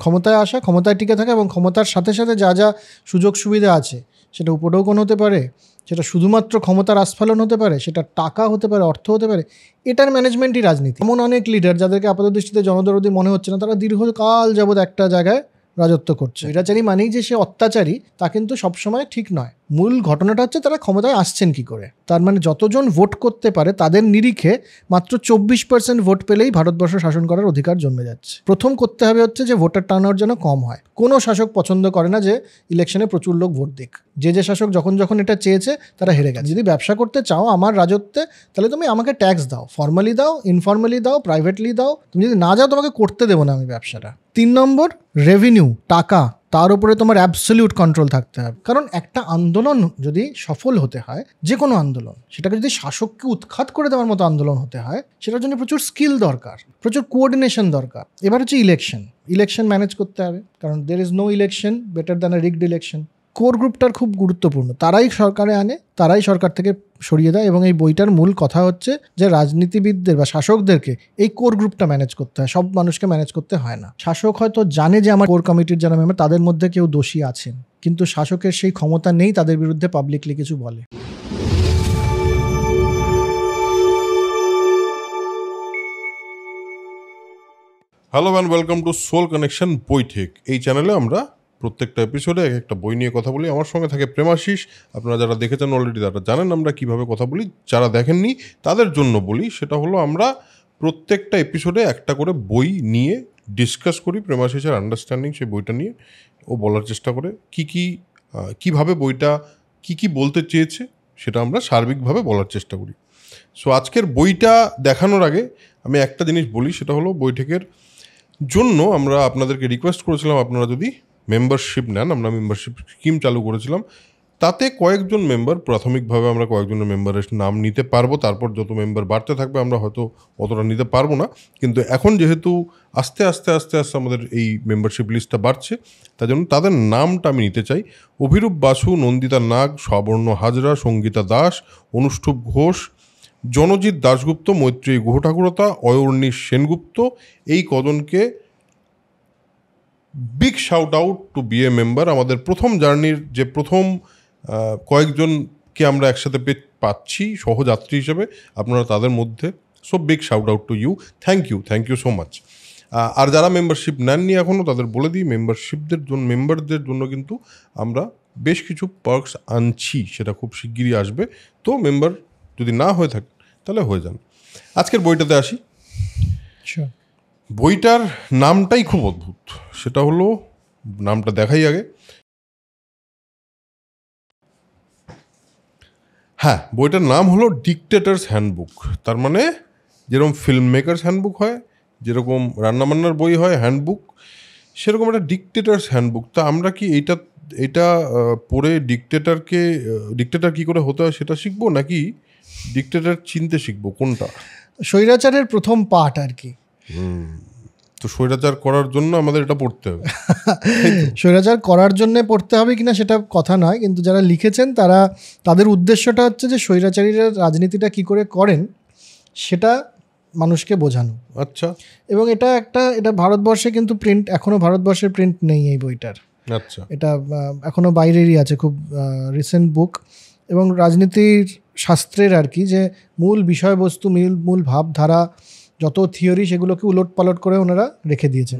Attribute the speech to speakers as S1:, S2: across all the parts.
S1: ক্ষমতায় আসা, ক্ষমতায় টিকে থাকা এবং ক্ষমতার সাথে সাথে যা যা সুযোগ সুবিধা আছে সেটা উপঢৌকন হতে পারে, সেটা শুধুমাত্র ক্ষমতার আস্ফালন হতে পারে, সেটা টাকা হতে পারে, অর্থ হতে পারে, এটার ম্যানেজমেন্টই রাজনীতি। এমন অনেক লিডার যাদেরকে আপাতদৃষ্টিতে জনদরদি মনে হচ্ছে না, তারা দীর্ঘকাল যাবৎ একটা জায়গায় রাজত্ব করছে। স্বৈরাচারী মানেই যে সে অত্যাচারী তা কিন্তু সবসময় ঠিক নয়। মূল ঘটনাটা হচ্ছে তারা ক্ষমতায় আসছেন কি করে। তার মানে যতজন ভোট করতে পারে তাদের নিরিখে মাত্র 24% ভোট পেলেই ভারতবর্ষ শাসন করার অধিকার জন্মে যাচ্ছে। প্রথম করতে হবে হচ্ছে যে ভোটার টার্নআউট যেন কম হয়। কোনো শাসক পছন্দ করে না যে ইলেকশনে প্রচুর লোক ভোট দিক। যে শাসক যখন এটা চেয়েছে তারা হেরে গেছে। যদি ব্যবসা করতে চাও আমার রাজত্বে, তাহলে তুমি আমাকে ট্যাক্স দাও, ফর্মালি দাও, ইনফর্মালি দাও, প্রাইভেটলি দাও। তুমি যদি না যাও তোমাকে করতে দেবো না আমি ব্যবসাটা। 3 নম্বর, রেভিনিউ, টাকা, তার উপরে তোমার অ্যাবসলিউট কন্ট্রোল থাকতে হবে। কারণ একটা আন্দোলন যদি সফল হতে হয়, যে কোনো আন্দোলন, সেটাকে যদি শাসককে উৎখাত করে দেওয়ার মতো আন্দোলন হতে হয়, সেটার জন্য প্রচুর স্কিল দরকার, প্রচুর কোঅর্ডিনেশন দরকার। এবার হচ্ছে ইলেকশন ম্যানেজ করতে হবে, কারণ there is no election better than a rigged election. Core গ্রুপটার খুব গুরুত্বপূর্ণ, তারাই সরকারে আনে, তারাই সরকার থেকে সরিয়ে দেয়। এবং এই বইটার মূল কথা হচ্ছে যে রাজনীতিবিদদের বা শাসকদেরকে এই কোর গ্রুপটা ম্যানেজ করতে হয়, সব মানুষকে ম্যানেজ করতে হয় না। শাসক হয়তো জানে যে আমার কোর কমিটির যারা মেম্বার তাদের মধ্যে কেউ দোষী আছেন, কিন্তু শাসকের সেই ক্ষমতা নেই তাদের বিরুদ্ধে পাবলিকলি কিছু বলে।
S2: Hello and welcome to soul connection Baithak. এই চ্যানেলে আমরা প্রত্যেকটা এপিসোডে একটা বই নিয়ে কথা বলি। আমার সঙ্গে থাকে প্রেমাশিস। আপনারা যারা দেখেছেন অলরেডি তারা জানেন আমরা কিভাবে কথা বলি। যারা দেখেননি তাদের জন্য বলি, সেটা হলো আমরা প্রত্যেকটা এপিসোডে একটা করে বই নিয়ে ডিসকাস করি। প্রেমাশিসের আন্ডারস্ট্যান্ডিং সেই বইটা নিয়ে ও বলার চেষ্টা করে কীভাবে বইটা কি বলতে চেয়েছে সেটা আমরা সার্বিকভাবে বলার চেষ্টা করি। সো আজকের বইটা দেখানোর আগে আমি একটা জিনিস বলি, সেটা হলো বইঠেকের জন্য আমরা আপনাদেরকে রিকোয়েস্ট করেছিলাম আপনারা যদি মেম্বারশিপ নেন। আমরা মেম্বারশিপ স্কিম চালু করেছিলাম, তাতে কয়েকজন মেম্বার, প্রাথমিকভাবে আমরা কয়েকজনের মেম্বারের নাম নিতে পারবো। তারপর যত মেম্বার বাড়তে থাকবে আমরা হয়তো অতটা নিতে পারবো না। কিন্তু এখন যেহেতু আস্তে আস্তে আমাদের এই মেম্বারশিপ লিস্টটা বাড়ছে, তার জন্য তাদের নামটা আমি নিতে চাই। অভিরূপ বাসু, নন্দিতা নাগ, স্ববর্ণ হাজরা, সঙ্গীতা দাস, অনুষ্ঠুপ ঘোষ, জনজিৎ দাশগুপ্ত, মৈত্রী গুহঠাকুরতা, অয়র্ণী সেনগুপ্ত, এই কজনকে big shout out to be a member. আমাদের প্রথম জার্নির যে প্রথম কয়েকজনকে আমরা একসাথে পাচ্ছি সহযাত্রী হিসেবে, আপনারা তাদের মধ্যে। So big shout out to you, thank you so much. আর যারা মেম্বারশিপ নেননি এখনও তাদের বলে দিই, মেম্বারদের জন্য কিন্তু আমরা বেশ কিছু পার্কস আনছি, সেটা খুব শিগগিরই আসবে। তো মেম্বার যদি না হয়ে থাকে তাহলে হয়ে যান। আজকের বইটাতে আসি। বইটার নামটাই খুব অদ্ভুত, সেটা হলো, নামটা দেখাই আগে। হ্যাঁ, বইটার নাম হলো ডিকটেটরস হ্যান্ডবুক। তার মানে যেরকম ফিল্ম মেকার্স হ্যান্ডবুক হয়, যেরকম রান্নাবান্নার বই হয় হ্যান্ডবুক, সেরকম একটা ডিকটেটরস হ্যান্ডবুক। তা আমরা কি এটা পড়ে ডিকটেটর কী করে হতে হয় সেটা শিখবো, নাকি ডিকটেটর চিনতে শিখবো, কোনটা?
S1: স্বৈরাচারের প্রথম পার্ট আর কি।
S2: তো স্বৈরাচার করার জন্য আমাদের এটা পড়তে হবে।
S1: স্বৈরাচার করার জন্য পড়তে হবে কিনা সেটা কথা নয়, কিন্তু যারা লিখেছেন তাদের উদ্দেশ্যটা হচ্ছে যে স্বৈরাচারীরা রাজনীতিটা কি করে করেন সেটা মানুষকে বোঝানো।
S2: আচ্ছা। এবং
S1: এটা ভারতবর্ষে কিন্তু এখনো ভারতবর্ষের প্রিন্ট নেই এই বইটার।
S2: আচ্ছা।
S1: এটা এখনো বাইরেরই আছে, খুব রিসেন্ট বুক। এবং রাজনীতির শাস্ত্রের আর কি যে মূল বিষয়বস্তু, মূল ভাবধারা, যত থিওরি, সেগুলোকে উলট পালট করে ওনারা রেখে দিয়েছেন।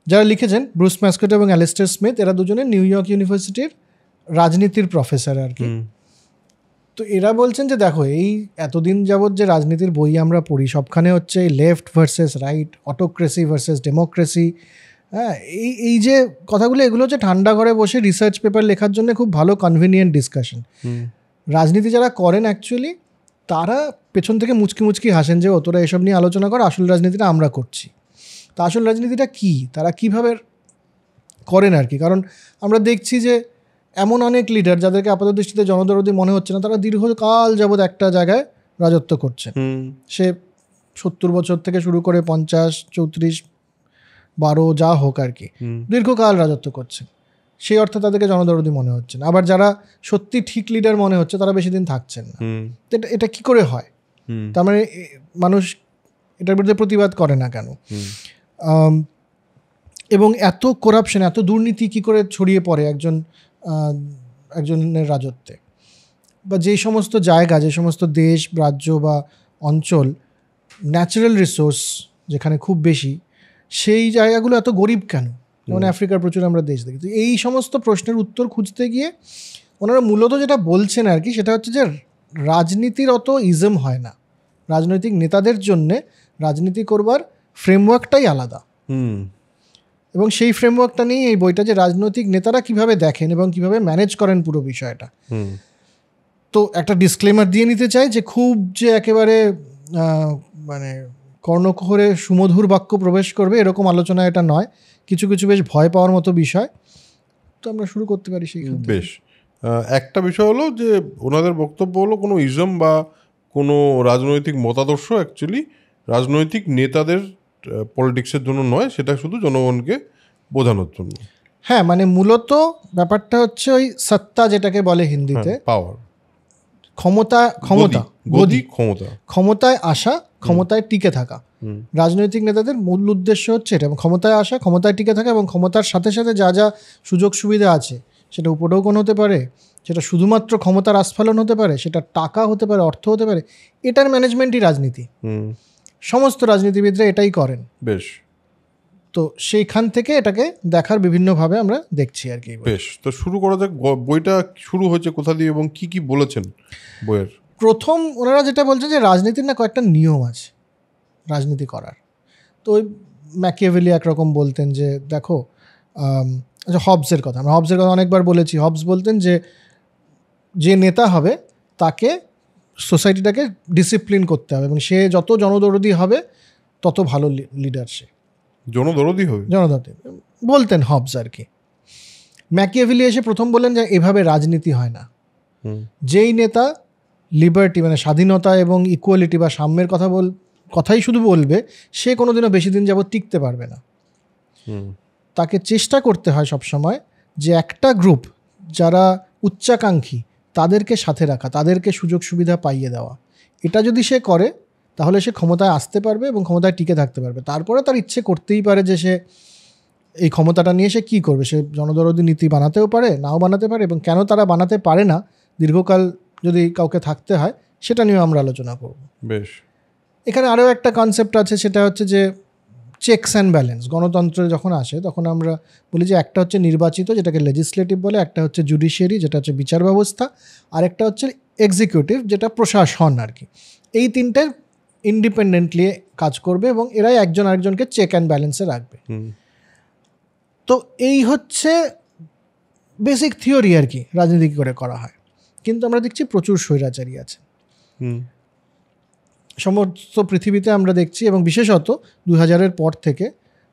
S1: যারা লিখেছেন ব্রুস ম্যাসকট এবং অ্যালিস্টার স্মিথ, এরা দুজনে নিউ ইয়র্ক ইউনিভার্সিটির রাজনীতির প্রফেসর আর কি। তো এরা বলছেন যে দেখো, এই এতদিন যাবৎ যে রাজনীতির বই আমরা পড়ি, সবখানে হচ্ছে left versus right, autocracy versus democracy. হ্যাঁ, এই যে কথাগুলো, এগুলো হচ্ছে ঠান্ডা ঘরে বসে রিসার্চ পেপার লেখার জন্য খুব ভালো কনভিনিয়েন্ট ডিসকাশন। রাজনীতি যারা করেন অ্যাকচুয়ালি তারা পেছন থেকে মুচকি হাসেন যে তোরা এসব নিয়ে আলোচনা কর, আসল রাজনীতিটা আমরা করছি। তা আসল রাজনীতিটা কি, তারা কিভাবে করেন আর কি। কারণ আমরা দেখছি যে এমন অনেক লিডার যাদেরকে আপাতদৃষ্টিতে জনদরদি মনে হচ্ছে না, তারা দীর্ঘকাল যাবৎ একটা জায়গায় রাজত্ব করছেন। সে 70 বছর থেকে শুরু করে 50, 34, 12 যা হোক আর কি, দীর্ঘকাল রাজত্ব করছেন। সেই অর্থে তাদেরকে জনদরদি মনে হচ্ছে না। আবার যারা সত্যি ঠিক লিডার মনে হচ্ছে তারা বেশি দিন থাকছেন না। এটা কি করে হয়? তার মানে মানুষ এটার বিরুদ্ধে প্রতিবাদ করে না কেন? এবং এত করাপশন, এত দুর্নীতি কী করে ছড়িয়ে পড়ে একজনের রাজত্বে, বা যেই সমস্ত জায়গা, যে সমস্ত দেশ, রাজ্য বা অঞ্চল ন্যাচারাল রিসোর্স যেখানে খুব বেশি, সেই জায়গাগুলো এত গরিব কেন? যেমন আফ্রিকার প্রচুর আমরা দেশ দেখি। তো এই সমস্ত প্রশ্নের উত্তর খুঁজতে গিয়ে ওনারা মূলত যেটা বলছেন আর কি, সেটা হচ্ছে যে রাজনীতির অত ইজম হয় না, রাজনৈতিক নেতাদের জন্যে রাজনীতি করবার ফ্রেমওয়ার্কটাই আলাদা। এবং সেই ফ্রেমওয়ার্কটা নিয়ে এই বইটা, যে রাজনৈতিক নেতারা কিভাবে দেখেন এবং কিভাবে ম্যানেজ করেন পুরো বিষয়টা। তো একটা ডিসক্লেমার দিয়ে নিতে চাই যে খুব যে একেবারে মানে কর্ণকুহরে সুমধুর বাক্য প্রবেশ করবে এরকম আলোচনা এটা নয়, কিছু কিছু বেশ ভয় পাওয়ার মতো বিষয়। তো আমরা শুরু করতে পারি সেই।
S2: বেশ, একটা বিষয় হলো যে ওনাদের বক্তব্য হলো কোনো ইজম বা কোনো রাজনৈতিক মতাদর্শ অ্যাকচুয়ালি রাজনৈতিক নেতাদের পলিটিক্সের জন্য নয়, সেটা শুধু জনগণকে বোঝানোর জন্য।
S1: হ্যাঁ, মানে মূলত ব্যাপারটা হচ্ছে ওই সত্তা, যেটাকে বলে হিন্দিতে
S2: পাওয়ার,
S1: ক্ষমতায় আসা, ক্ষমতায় টিকে থাকা। রাজনৈতিক নেতাদের মূল উদ্দেশ্য হচ্ছে এটা, এবং ক্ষমতায় আসা, ক্ষমতায় টিকে থাকা, এবং ক্ষমতার সাথে সাথে যা যা সুযোগ সুবিধা আছে, সেটা উপঢৌকন হতে পারে, সেটা শুধুমাত্র ক্ষমতার আস্ফালন হতে পারে, সেটা টাকা হতে পারে, অর্থ হতে পারে, এটার ম্যানেজমেন্টই রাজনীতি। সমস্ত রাজনীতিবিদরা এটাই করেন।
S2: বেশ,
S1: তো সেইখান থেকে এটাকে দেখার বিভিন্নভাবে আমরা দেখছি আর কি।
S2: বেশ, তো শুরু করা যাক। বইটা শুরু হয়েছে কোথা দিয়ে এবং কি কি বলেছেন বইয়ের?
S1: প্রথম ওনারা যেটা বলছেন যে রাজনীতির না কয়েকটা নিয়ম আছে রাজনীতি করার। তো ওই ম্যাকিয়াভেলি একরকম বলতেন যে দেখো, আচ্ছা হবসের কথা, আমরা হবসের কথা অনেকবার বলেছি। হবস বলতেন যে নেতা হবে তাকে সোসাইটিটাকে ডিসিপ্লিন করতে হবে, এবং সে যত জনদরদি হবে তত ভালো লিডার। সে
S2: জনদরদি
S1: বলতেন হবস আর কি। ম্যাকিয়াভেলি এসে প্রথম বললেন যে এভাবে রাজনীতি হয় না। যেই নেতা লিবার্টি মানে স্বাধীনতা এবং ইকুয়ালিটি বা সাম্যের কথাই শুধু বলবে, সে কোনোদিনও বেশি দিন যাবত টিকতে পারবে না। তাকে চেষ্টা করতে হয় সবসময় যে একটা গ্রুপ যারা উচ্চাকাঙ্ক্ষী তাদেরকে সাথে রাখা, তাদেরকে সুযোগ সুবিধা পাইয়ে দেওয়া। এটা যদি সে করে তাহলে সে ক্ষমতায় আসতে পারবে এবং ক্ষমতায় টিকে থাকতে পারবে। তারপরে তার ইচ্ছে করতেই পারে যে সে এই ক্ষমতাটা নিয়ে সে কী করবে। সে জনদরদি নীতি বানাতেও পারে, নাও বানাতে পারে, এবং কেন তারা বানাতে পারে না দীর্ঘকাল যদি কাউকে থাকতে হয় সেটা নিয়েও আমরা আলোচনা করব।
S2: বেশ,
S1: এখানে আরও একটা কনসেপ্ট আছে, সেটা হচ্ছে যে চেকস অ্যান্ড ব্যালেন্স। গণতন্ত্রে যখন আসে তখন আমরা বলি যে একটা হচ্ছে নির্বাচিত, যেটাকে লেজিসলেটিভ বলে, একটা হচ্ছে জুডিশিয়ারি, যেটা হচ্ছে বিচার ব্যবস্থা, আর একটা হচ্ছে এক্সিকিউটিভ, যেটা প্রশাসন আর কি। এই তিনটে ইন্ডিপেন্ডেন্টলি কাজ করবে এবং এরাই একজন আরেকজনকে চেক অ্যান্ড ব্যালেন্সে রাখবে। তো এই হচ্ছে বেসিক থিওরি আর কি, রাজনীতি করে করা হয়। কিন্তু আমরা দেখছি প্রচুর স্বৈরাচারী আছে সমস্ত পৃথিবীতে আমরা দেখছি, এবং বিশেষত 2000-এর পর থেকে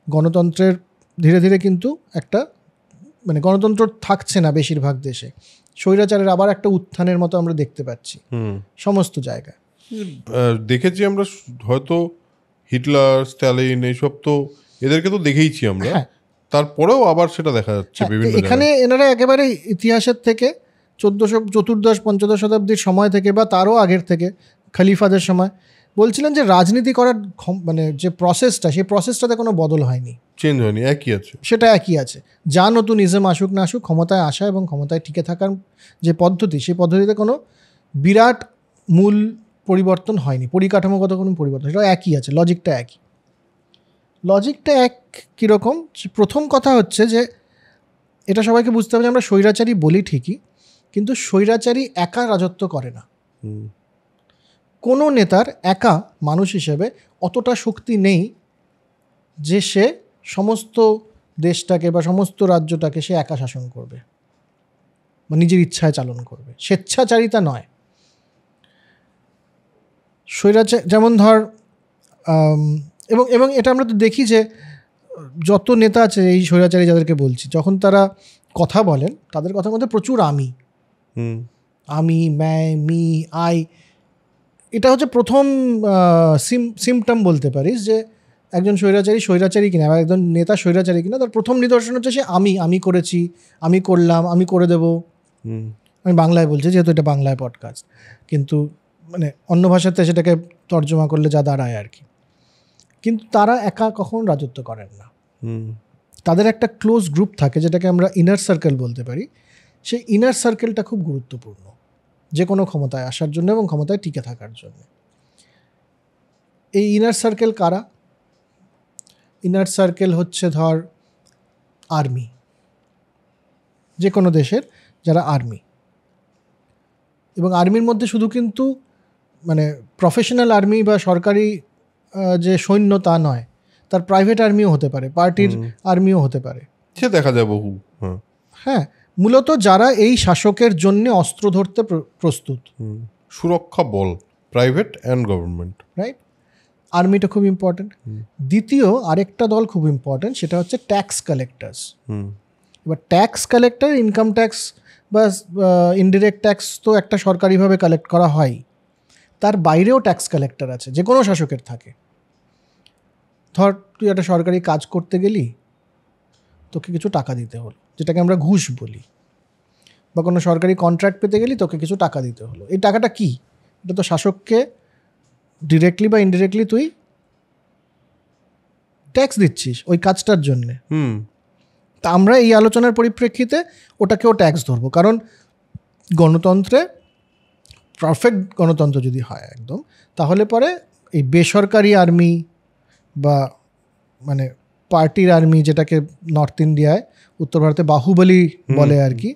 S1: গণতন্ত্রের ধীরে ধীরে কিন্তু একটা মানে গণতন্ত্র থাকছে না বেশিরভাগ দেশে। স্বৈরাচারের আবার একটা উত্থানের মতো আমরা দেখতে পাচ্ছি সমস্ত জায়গায়।
S2: দেখেছি আমরা, হয়তো হিটলার, স্ট্যালিন, এইসব তো এদেরকে তো দেখেইছি আমরা, তারপরেও আবার সেটা দেখা যাচ্ছে বিভিন্ন জায়গায়।
S1: এখানে এনারা একেবারে ইতিহাসের থেকে 1414-15 শতাব্দীর সময় থেকে বা তারও আগের থেকে খলিফাদের সময় বলছিলেন যে রাজনীতি করার মানে যে প্রসেসটা, সেই প্রসেসটাতে কোনো বদল হয়নি,
S2: চেঞ্জ হয়নি, একই আছে,
S1: সেটা একই আছে। যা নতুন ইজম আসুক না আসুক, ক্ষমতায় আসা এবং ক্ষমতায় টিকে থাকার যে পদ্ধতি, সেই পদ্ধতিতে কোনো বিরাট মূল পরিবর্তন হয়নি, পরিকাঠামোগত কোনো পরিবর্তন, সেটা একই আছে, লজিকটা একই। লজিকটা এক কীরকম? প্রথম কথা হচ্ছে যে এটা সবাইকে বুঝতে হবে যে আমরা স্বৈরাচারী বলি ঠিকই, কিন্তু স্বৈরাচারী একা রাজত্ব করে না। কোনো নেতার একা মানুষ হিসেবে অতটা শক্তি নেই যে সে সমস্ত দেশটাকে বা সমস্ত রাজ্যটাকে সে একা শাসন করবে বা নিজের ইচ্ছায় চালন করবে। স্বেচ্ছাচারিতা নয়। স্বৈরাচার যেমন ধর, এবং এটা আমরা তো দেখি যে যত নেতা আছে এই স্বৈরাচারী যাদেরকে বলছি, যখন তারা কথা বলেন তাদের কথার মধ্যে প্রচুর আমি, ম্যায়, মি, আই। এটা হচ্ছে প্রথম সিমটম বলতে পারিস যে একজন স্বৈরাচারী কিনা বা একজন নেতা স্বৈরাচারী কিনা। তার প্রথম নিদর্শন হচ্ছে সে আমি করেছি, আমি করলাম, আমি করে দেব। আমি বাংলায় বলছি যেহেতু এটা বাংলায় পডকাস্ট, কিন্তু মানে অন্য ভাষাতে সেটাকে তর্জমা করলে যা দাঁড়ায় আর কি। কিন্তু তারা একা কখন রাজত্ব করেন না। তাদের একটা ক্লোজ গ্রুপ থাকে যেটাকে আমরা ইনার সার্কেল বলতে পারি। সেই ইনার সার্কেলটা খুব গুরুত্বপূর্ণ যে কোনো ক্ষমতায় আসার জন্য এবং ক্ষমতায় টিকে থাকার জন্য। এই ইনার সার্কেল কারা? ইনার সার্কেল হচ্ছে ধর আর্মি, যে কোনো দেশের যারা আর্মি, এবং আর্মির মধ্যে শুধু কিন্তু মানে প্রফেশনাল আর্মি বা সরকারি যে সৈন্য তা নয়, তার প্রাইভেট আর্মিও হতে পারে, পার্টির আর্মিও হতে পারে,
S2: সে দেখা যায় বহু।
S1: হ্যাঁ, মূলত যারা এই শাসকের জন্য অস্ত্র ধরতে প্রস্তুত।
S2: সুরক্ষা বল, প্রাইভেট অ্যান্ড গভর্নমেন্ট,
S1: রাইট? আর্মিটা খুব ইম্পর্টেন্ট। দ্বিতীয় আরেকটা দল খুব ইম্পর্টেন্ট, সেটা হচ্ছে ট্যাক্স কালেক্টার্স। এবার ট্যাক্স কালেক্টর, ইনকাম ট্যাক্স বা ইনডিরেক্ট ট্যাক্স তো একটা সরকারিভাবে কালেক্ট করা হয়, তার বাইরেও ট্যাক্স কালেক্টর আছে, যে কোনো শাসকের থাকে। ধর তুই একটা সরকারি কাজ করতে গেলি, তোকে কিছু টাকা দিতে হলো, যেটাকে আমরা ঘুষ বলি, বা কোনো সরকারি কন্ট্রাক্ট পেতে গেলি তোকে কিছু টাকা দিতে হলো। এই টাকাটা কি? এটা তো শাসককে ডিরেক্টলি বা ইনডিরেক্টলি তুই ট্যাক্স দিচ্ছিস ওই কাজটার জন্যে। তা আমরা এই আলোচনার পরিপ্রেক্ষিতে ওটাকেও ট্যাক্স ধরবো, কারণ গণতন্ত্রে পারফেক্ট গণতন্ত্র যদি হয় একদম, তাহলে পরে এই বেসরকারি আর্মি বা মানে পার্টির আর্মি, যেটাকে নর্থ ইন্ডিয়ায় উত্তর ভারতে বাহুবলী বলে আর কি,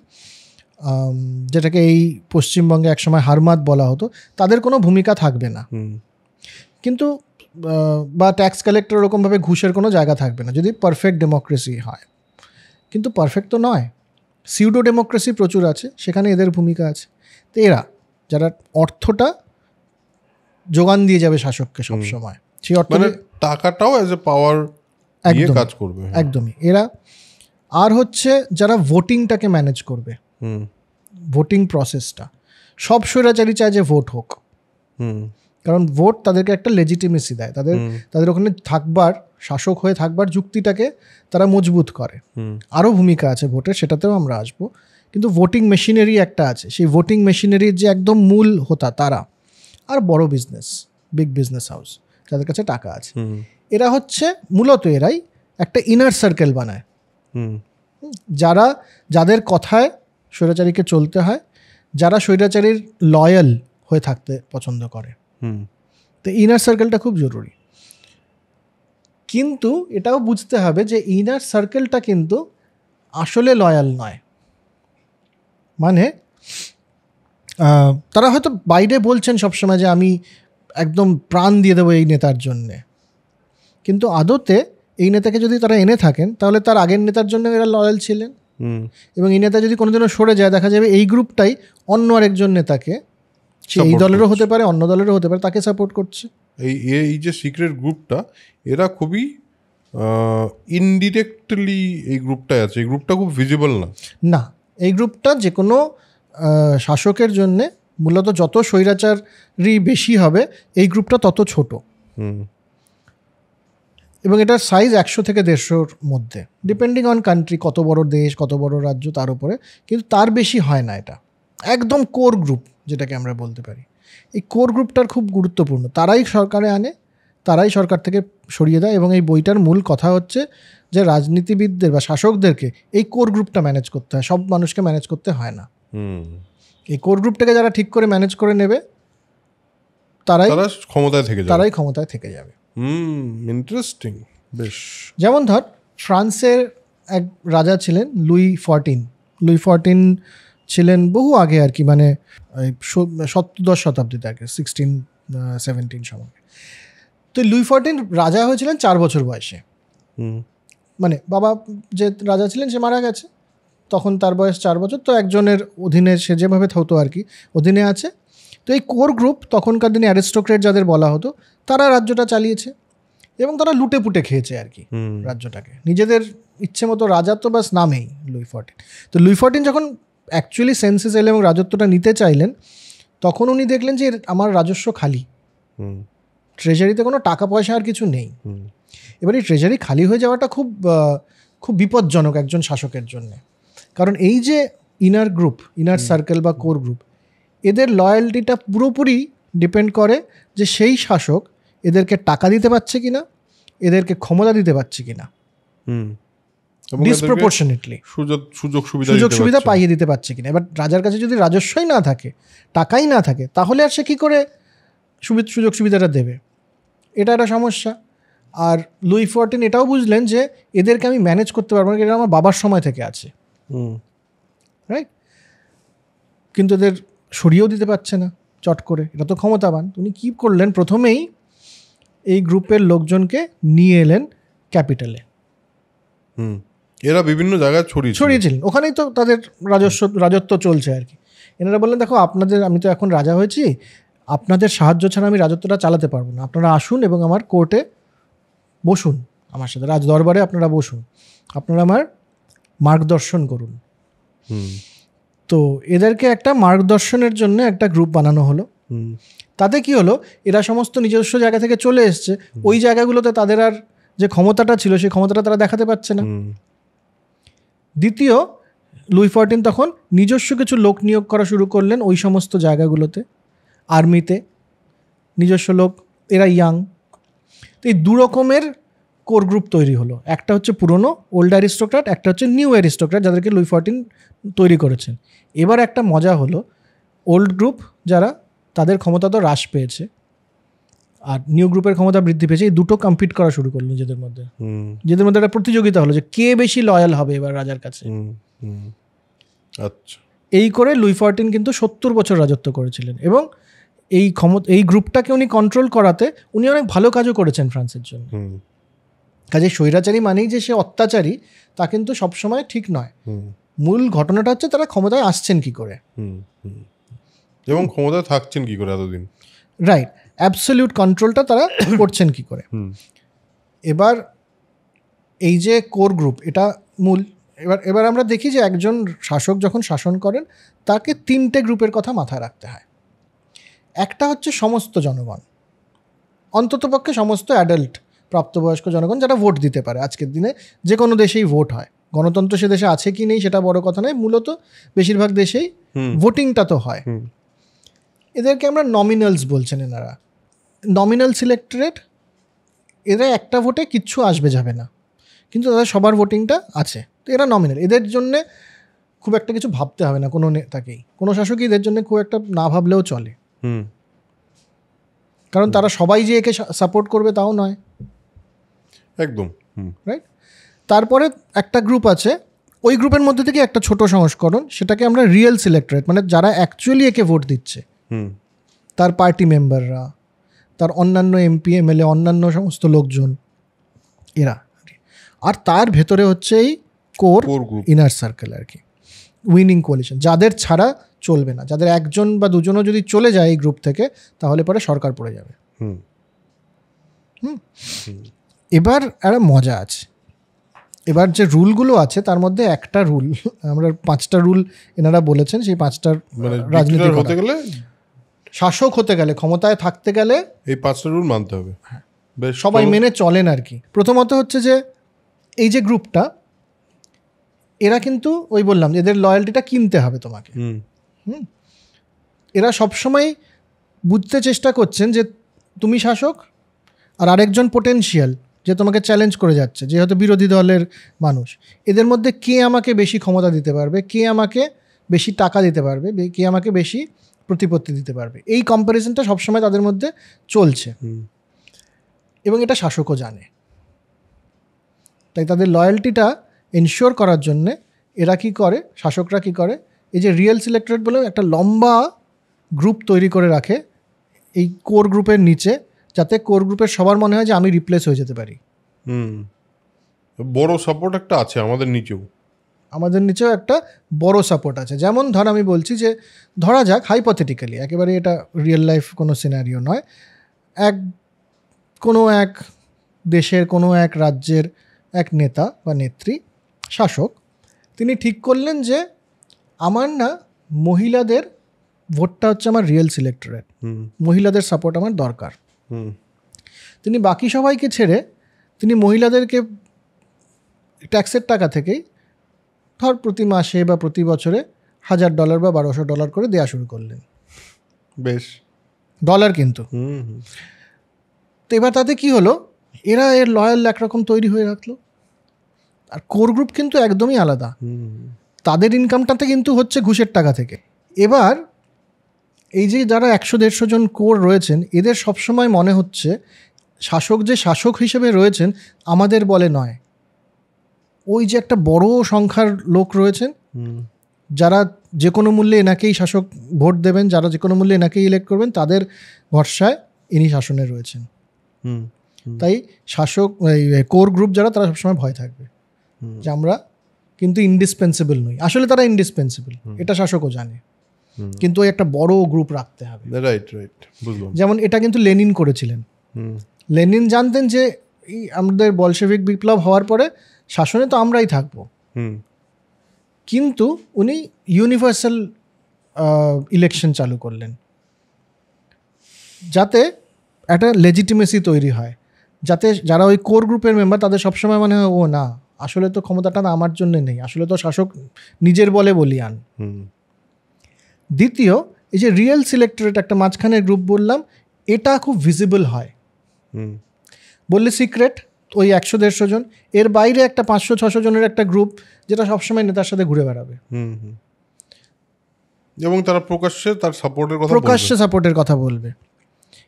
S1: যেটাকে এই পশ্চিমবঙ্গে একসময় হারমাদ বলা হতো, তাদের কোনো ভূমিকা থাকবে না। কিন্তু বা ট্যাক্স কালেক্টর ওরকমভাবে ঘুষের কোনো জায়গা থাকবে না যদি পারফেক্ট ডেমোক্রেসি হয়। কিন্তু পারফেক্ট তো নয়, সিউডো ডেমোক্রেসি প্রচুর আছে, সেখানে এদের ভূমিকা আছে। তো এরা যারা অর্থটা যোগান দিয়ে যাবে শাসককে সবসময়, সেই অর্থ
S2: টাকাটাও অ্যাজ এ পাওয়ার কাজ করবে,
S1: একদমই এরা। আর হচ্ছে যারা ভোটিংটাকে ম্যানেজ করবে, ভোটিং প্রসেসটা। সব স্বৈরাচারী চায় যে ভোট হোক, কারণ ভোট তাদেরকে একটা লেজিটিমেসি দেয়, তাদের ওখানে থাকবার, শাসক হয়ে থাকবার যুক্তিটাকে তারা মজবুত করে। আরও ভূমিকা আছে ভোটের, সেটাতেও আমরা আসবো। কিন্তু ভোটিং মেশিনারি একটা আছে, সেই ভোটিং মেশিনারির যে একদম মূল হোতা তারা। আর বড় বিজনেস, বিগ বিজনেস হাউস, যাদের কাছে টাকা আছে, এরা হচ্ছে মূলত এরাই একটা ইনার সার্কেল বানায়, যাদের কথায় স্বৈরাচারীকে চলতে হয়, যারা স্বৈরাচারীর লয়াল হয়ে থাকতে পছন্দ করে। তো ইনার সার্কেলটা খুব জরুরি। কিন্তু এটাও বুঝতে হবে যে ইনার সার্কেলটা কিন্তু আসলে লয়াল নয়। মানে তারা হয়তো বাইরে বলছেন সবসময় যে আমি একদম প্রাণ দিয়ে দেবো এই নেতার জন্যে, কিন্তু আদতে এই নেতাকে যদি তারা এনে থাকেন, তাহলে তার আগের নেতার জন্য এরা লয়াল ছিলেন। এবং এই নেতা যদি কোনোদিনও সরে যায়, দেখা যাবে এই গ্রুপটাই অন্য আরেকজন নেতাকে, সে এই দলেরও হতে পারে, অন্য দলেরও হতে পারে, তাকে সাপোর্ট করছে।
S2: এই যে সিক্রেট গ্রুপটা, এরা খুবই ইনডিরেক্টলি এই গ্রুপটায় আছে। এই গ্রুপটা খুব ভিজিবল না।
S1: এই গ্রুপটা যে কোনো শাসকের জন্যে মূলত যত স্বৈরাচারী বেশি হবে, এই গ্রুপটা তত ছোট। এবং এটার সাইজ 100 থেকে 150-র মধ্যে, ডিপেন্ডিং অন কান্ট্রি, কত বড় দেশ, কত বড় রাজ্য, তার উপরে। কিন্তু তার বেশি হয় না। এটা একদম কোর গ্রুপ, যেটাকে আমরা বলতে পারি। এই কোর গ্রুপটার খুব গুরুত্বপূর্ণ। তারাই সরকারে আনে, তারাই সরকার থেকে সরিয়ে দেয়। এবং এই বইটার মূল কথা হচ্ছে যে রাজনীতিবিদদের বা শাসকদেরকে এই কোর গ্রুপটা ম্যানেজ করতে হয়, সব মানুষকে ম্যানেজ করতে হয় না। এই কোর গ্রুপটাকে যারা ঠিক করে ম্যানেজ করে নেবে, তারাই ক্ষমতায় থেকে যাবে।
S2: ইন্টারেস্টিং বেশ।
S1: যেমন ধর, ফ্রান্সের এক রাজা ছিলেন লুই XIV ছিলেন বহু আগে আর কি, মানে 17 শতাব্দীতে আর কি, 16-17 সময়। তো লুই XIV রাজা হয়েছিলেন 4 বছর বয়সে। মানে বাবা যে রাজা ছিলেন সে মারা গেছে, তখন তার বয়স 4 বছর। তো একজনের অধীনে সে যেভাবে হতো আর কি, অধীনে আছে। তো এই কোর গ্রুপ, তখনকার দিনে অ্যারিস্টোক্রেট যাদের বলা হতো, তারা রাজ্যটা চালিয়েছে এবং তারা লুটে পুটে খেয়েছে আর কি রাজ্যটাকে, নিজেদের ইচ্ছে মতো। রাজা তো বাস নামেই লুই XIV। তো লুই XIV যখন অ্যাকচুয়ালি সেন্সেস এলেন এবং রাজত্বটা নিতে চাইলেন, তখন উনি দেখলেন যে আমার রাজস্ব খালি, ট্রেজারিতে কোনো টাকা পয়সা আর কিছু নেই। এবার এই ট্রেজারি খালি হয়ে যাওয়াটা খুব বিপজ্জনক একজন শাসকের জন্য। কারণ এই যে ইনার সার্কেল বা কোর গ্রুপ, এদের লয়্যালটিটা পুরোপুরি ডিপেন্ড করে যে সেই শাসক এদেরকে টাকা দিতে পারছে কিনা, এদেরকে ক্ষমতা দিতে পারছে কিনা।
S2: এবং এদেরকে
S1: ডিসপ্রপোর্শনেটলি
S2: সুযোগ
S1: সুবিধা পাইয়ে দিতে পারছে কিনা। এবার রাজার কাছে যদি রাজস্বই না থাকে, টাকাই না থাকে, তাহলে আর সে কী করে সুযোগ সুবিধাটা দেবে? এটা একটা সমস্যা। আর লুই XIV এটাও বুঝলেন যে এদেরকে আমি ম্যানেজ করতে পারবো না, এটা আমার বাবার সময় থেকে আছে, রাইট? কিন্তু এদের সরিয়েও দিতে পারছে না চট করে, এটা তো ক্ষমতাবান। উনি কী করলেন, প্রথমেই এই গ্রুপের লোকজনকে নিয়ে এলেন ক্যাপিটালে।
S2: এরা বিভিন্ন জায়গায় ছড়িয়েছিলেন,
S1: ওখানেই তো তাদের রাজত্ব চলছে আর কি। এনারা বললেন, দেখো আমি তো এখন রাজা হয়েছি, আপনাদের সাহায্য ছাড়া আমি রাজত্বটা চালাতে পারবো না, আপনারা আসুন এবং আমার কোর্টে বসুন, আমার সাথে রাজ দরবারে আপনারা বসুন, আপনারা আমার মার্গদর্শন করুন। তো এদেরকে একটা মার্গদর্শনের জন্য একটা গ্রুপ বানানো হলো। তাতে কি হলো, এরা সমস্ত নিজস্ব জায়গা থেকে চলে এসছে, ওই জায়গাগুলোতে তাদের আর যে ক্ষমতাটা ছিল সেই ক্ষমতাটা তারা দেখাতে পারছে না। দ্বিতীয়, লুই XIV তখন নিজস্ব কিছু লোক নিয়োগ করা শুরু করলেন ওই সমস্ত জায়গাগুলোতে, আর্মিতে নিজস্ব লোক, এরা ইয়াং। তো এই দু রকমের কোর গ্রুপ তৈরি হলো, একটা হচ্ছে পুরনো ওল্ড অ্যারিস্টোক্র্যাট, একটা হচ্ছে নিউ অ্যারিস্টোক্র্যাট, যাদেরকে লুই XIV তৈরি করেছেন। এবার একটা মজা হলো, ওল্ড গ্রুপ যারা, তাদের ক্ষমতা তো হ্রাস পেয়েছে, আর নিউ গ্রুপের ক্ষমতা বৃদ্ধি পেয়েছে। এই দুটো কম্পিট করা শুরু করলো নিজেদের মধ্যে একটা প্রতিযোগিতা হলো যে কে বেশি লয়াল হবে এবার রাজার কাছে।
S2: আচ্ছা,
S1: এই করে লুই XIV কিন্তু 70 বছর রাজত্ব করেছিলেন, এবং এই গ্রুপটাকে উনি কন্ট্রোল করাতে উনি অনেক ভালো কাজও করেছেন ফ্রান্সের জন্য। কাজে স্বৈরাচারী মানেই যে সে অত্যাচারী তা কিন্তু সবসময় ঠিক নয়। মূল ঘটনাটা হচ্ছে তারা ক্ষমতায় আসছেন কি করে
S2: এবং ক্ষমতায় থাকছেন কি করে এতদিন,
S1: রাইট, অ্যাবসলিউট কন্ট্রোলটা তারা করছেন কি করে। এবার এই যে কোর গ্রুপ, এটা মূল। এবার আমরা দেখি যে একজন শাসক যখন শাসন করেন তাকে 3টে গ্রুপের কথা মাথায় রাখতে হয়। একটা হচ্ছে সমস্ত জনগণ, অন্ততপক্ষে সমস্ত অ্যাডাল্ট প্রাপ্তবয়স্ক জনগণ যারা ভোট দিতে পারে। আজকের দিনে যে কোনো দেশেই ভোট হয়, গণতন্ত্র সে দেশে আছে কি নেই সেটা বড় কথা নয়, মূলত বেশিরভাগ দেশেই ভোটিংটা তো হয়। এদেরকে আমরা নমিনালস বলছেন এনারা, নমিনাল সিলেক্টরেট। এরা একটা ভোটে কিচ্ছু আসবে যাবে না, কিন্তু তাদের সবার ভোটিংটা আছে, তো এরা নমিনাল। এদের জন্যে খুব একটা কিছু ভাবতে হবে না কোনো নেতাকেই, কোনো শাসকই এদের জন্য খুব একটা না ভাবলেও চলে, কারণ তারা সবাই যে একে সাপোর্ট করবে তাও নয়,
S2: একদম,
S1: রাইট? তারপরে একটা গ্রুপ আছে, ওই গ্রুপের মধ্যে থেকে একটা ছোট সংস্করণ, সেটাকে আমরা রিয়েল সিলেক্টরেট, মানে যারা অ্যাকচুয়ালি একে ভোট দিচ্ছে, তার পার্টি মেম্বাররা, তার অন্যান্য এমপি এমএলএ, অন্যান্য সমস্ত লোকজন, এরা। আর তার ভেতরে হচ্ছে এই কোর ইনার সার্কেল আর কি, উইনিং কোয়ালিশন, যাদের ছাড়া চলবে না, যাদের একজন বা দুজনও যদি চলে যায় এই গ্রুপ থেকে তাহলে পরে সরকার পড়ে যাবে। এবার একটা মজা আছে, এবার যে রুলগুলো আছে তার মধ্যে একটা রুল, আমরা 5টা রুল এনারা বলেছেন, সেই 5টার রাজনীতি হতে গেলে, শাসক হতে গেলে, ক্ষমতায় থাকতে গেলে
S2: এই 5টা রুল মানতে হবে,
S1: সবাই মেনে চলেন আর কি। প্রথমত হচ্ছে যে এই যে গ্রুপটা, এরা কিন্তু ওই বললাম এদের লয়্যালটিটা কিনতে হবে তোমাকে। এরা সবসময় বুঝতে চেষ্টা করছেন যে তুমি শাসক আর আরেকজন পোটেনশিয়াল যে তোমাকে চ্যালেঞ্জ করে যাচ্ছে, যে হয়তো বিরোধী দলের মানুষ, এদের মধ্যে কে আমাকে বেশি ক্ষমতা দিতে পারবে, কে আমাকে বেশি টাকা দিতে পারবে, কে আমাকে বেশি প্রতিপত্তি দিতে পারবে, এই কম্প্যারিজনটা সবসময় তাদের মধ্যে চলছে, এবং এটা শাসকও জানে। তাই তাদের লয়্যালটিটা এনশিওর করার জন্যে এরা কী করে, শাসকরা কী করে, এই যে রিয়েল সিলেক্টরেট বলে একটা লম্বা গ্রুপ তৈরি করে রাখে এই কোর গ্রুপের নিচে, যাতে কোর গ্রুপের সবার মনে হয় যে আমি রিপ্লেস হয়ে যেতে পারি।
S2: বড় সাপোর্ট একটা আছে আমাদের নিচেও
S1: একটা বড় সাপোর্ট আছে। যেমন আমি বলছি যে ধরা যাক হাইপোথেটিক্যালি, একেবারে এটা রিয়েল লাইফ কোনো সিনারিও নয়, কোনো এক দেশের কোনো এক রাজ্যের এক নেতা বা নেত্রী, শাসক, তিনি ঠিক করলেন যে আমার না মহিলাদের ভোটটা হচ্ছে আমার রিয়েল সিলেক্টরেট, মহিলাদের সাপোর্ট আমার দরকার। তিনি বাকি সবাইকে ছেড়ে তিনি মহিলাদেরকে ট্যাক্সের টাকা থেকেই ধর প্রতি মাসে বা প্রতি বছরে $1000 বা $1200 করে দেওয়া শুরু করলেন।
S2: বেশ,
S1: ডলার কিন্তু। তো এবার তাতে কি হলো, এরা এর লয়াল একরকম তৈরি হয়ে রাখলো, আর কোর গ্রুপ কিন্তু একদমই আলাদা, তাদের ইনকামটাতে কিন্তু হচ্ছে ঘুষের টাকা থেকে। এবার এই যে যারা 100-150 জন কোর রয়েছেন, এদের সবসময় মনে হচ্ছে শাসক যে শাসক হিসেবে রয়েছেন আমাদের বলে নয়, ওই যে একটা বড় সংখ্যার লোক রয়েছেন যারা যে কোনো মূল্যে এনাকেই শাসক ভোট দেবেন, যারা যে কোনো মূল্যে এনাকেই ইলেক্ট করবেন, তাদের ভরসায় ইনি শাসনে রয়েছেন। তাই শাসক কোর গ্রুপ যারা, তারা সবসময় ভয় থাকবে যে আমরা কিন্তু ইন্ডিসপেন্সেবল নই। আসলে তারা ইন্ডিসপেন্সেবল, এটা শাসকও জানে, কিন্তু ওই একটা বড় গ্রুপ রাখতে হবে।
S2: রাইট রাইট, বুঝলাম।
S1: যেমন এটা কিন্তু লেনিন করেছিলেন। লেনিন জানতেন যে এই আমাদের বলশেভিক বিপ্লব হওয়ার পরে শাসনে তো আমরাই থাকবো, কিন্তু উনি ইউনিভার্সাল ইলেকশন চালু করলেন যাতে একটা লেজিটিমেসি তৈরি হয়, যাতে যারা ওই কোর গ্রুপের মেম্বার তাদের সবসময় মনে হয় ও না, আসলে তো ক্ষমতাটা আমার জন্য নেই, আসলে তো শাসক নিজের বলে বলিয়ান। দ্বিতীয়, এই যে রিয়েল সিলেক্টরেট একটা মাঝখানের গ্রুপ বললাম, এটা খুব ভিজিবল হয়। বললে সিক্রেট ওই 100-150 জন, এর বাইরে একটা 500-600 জনের একটা গ্রুপ যেটা সবসময় নেতার সাথে ঘুরে বেড়াবে
S2: এবং তারা প্রকাশ্যে তার
S1: সাপোর্টের কথা বলবে।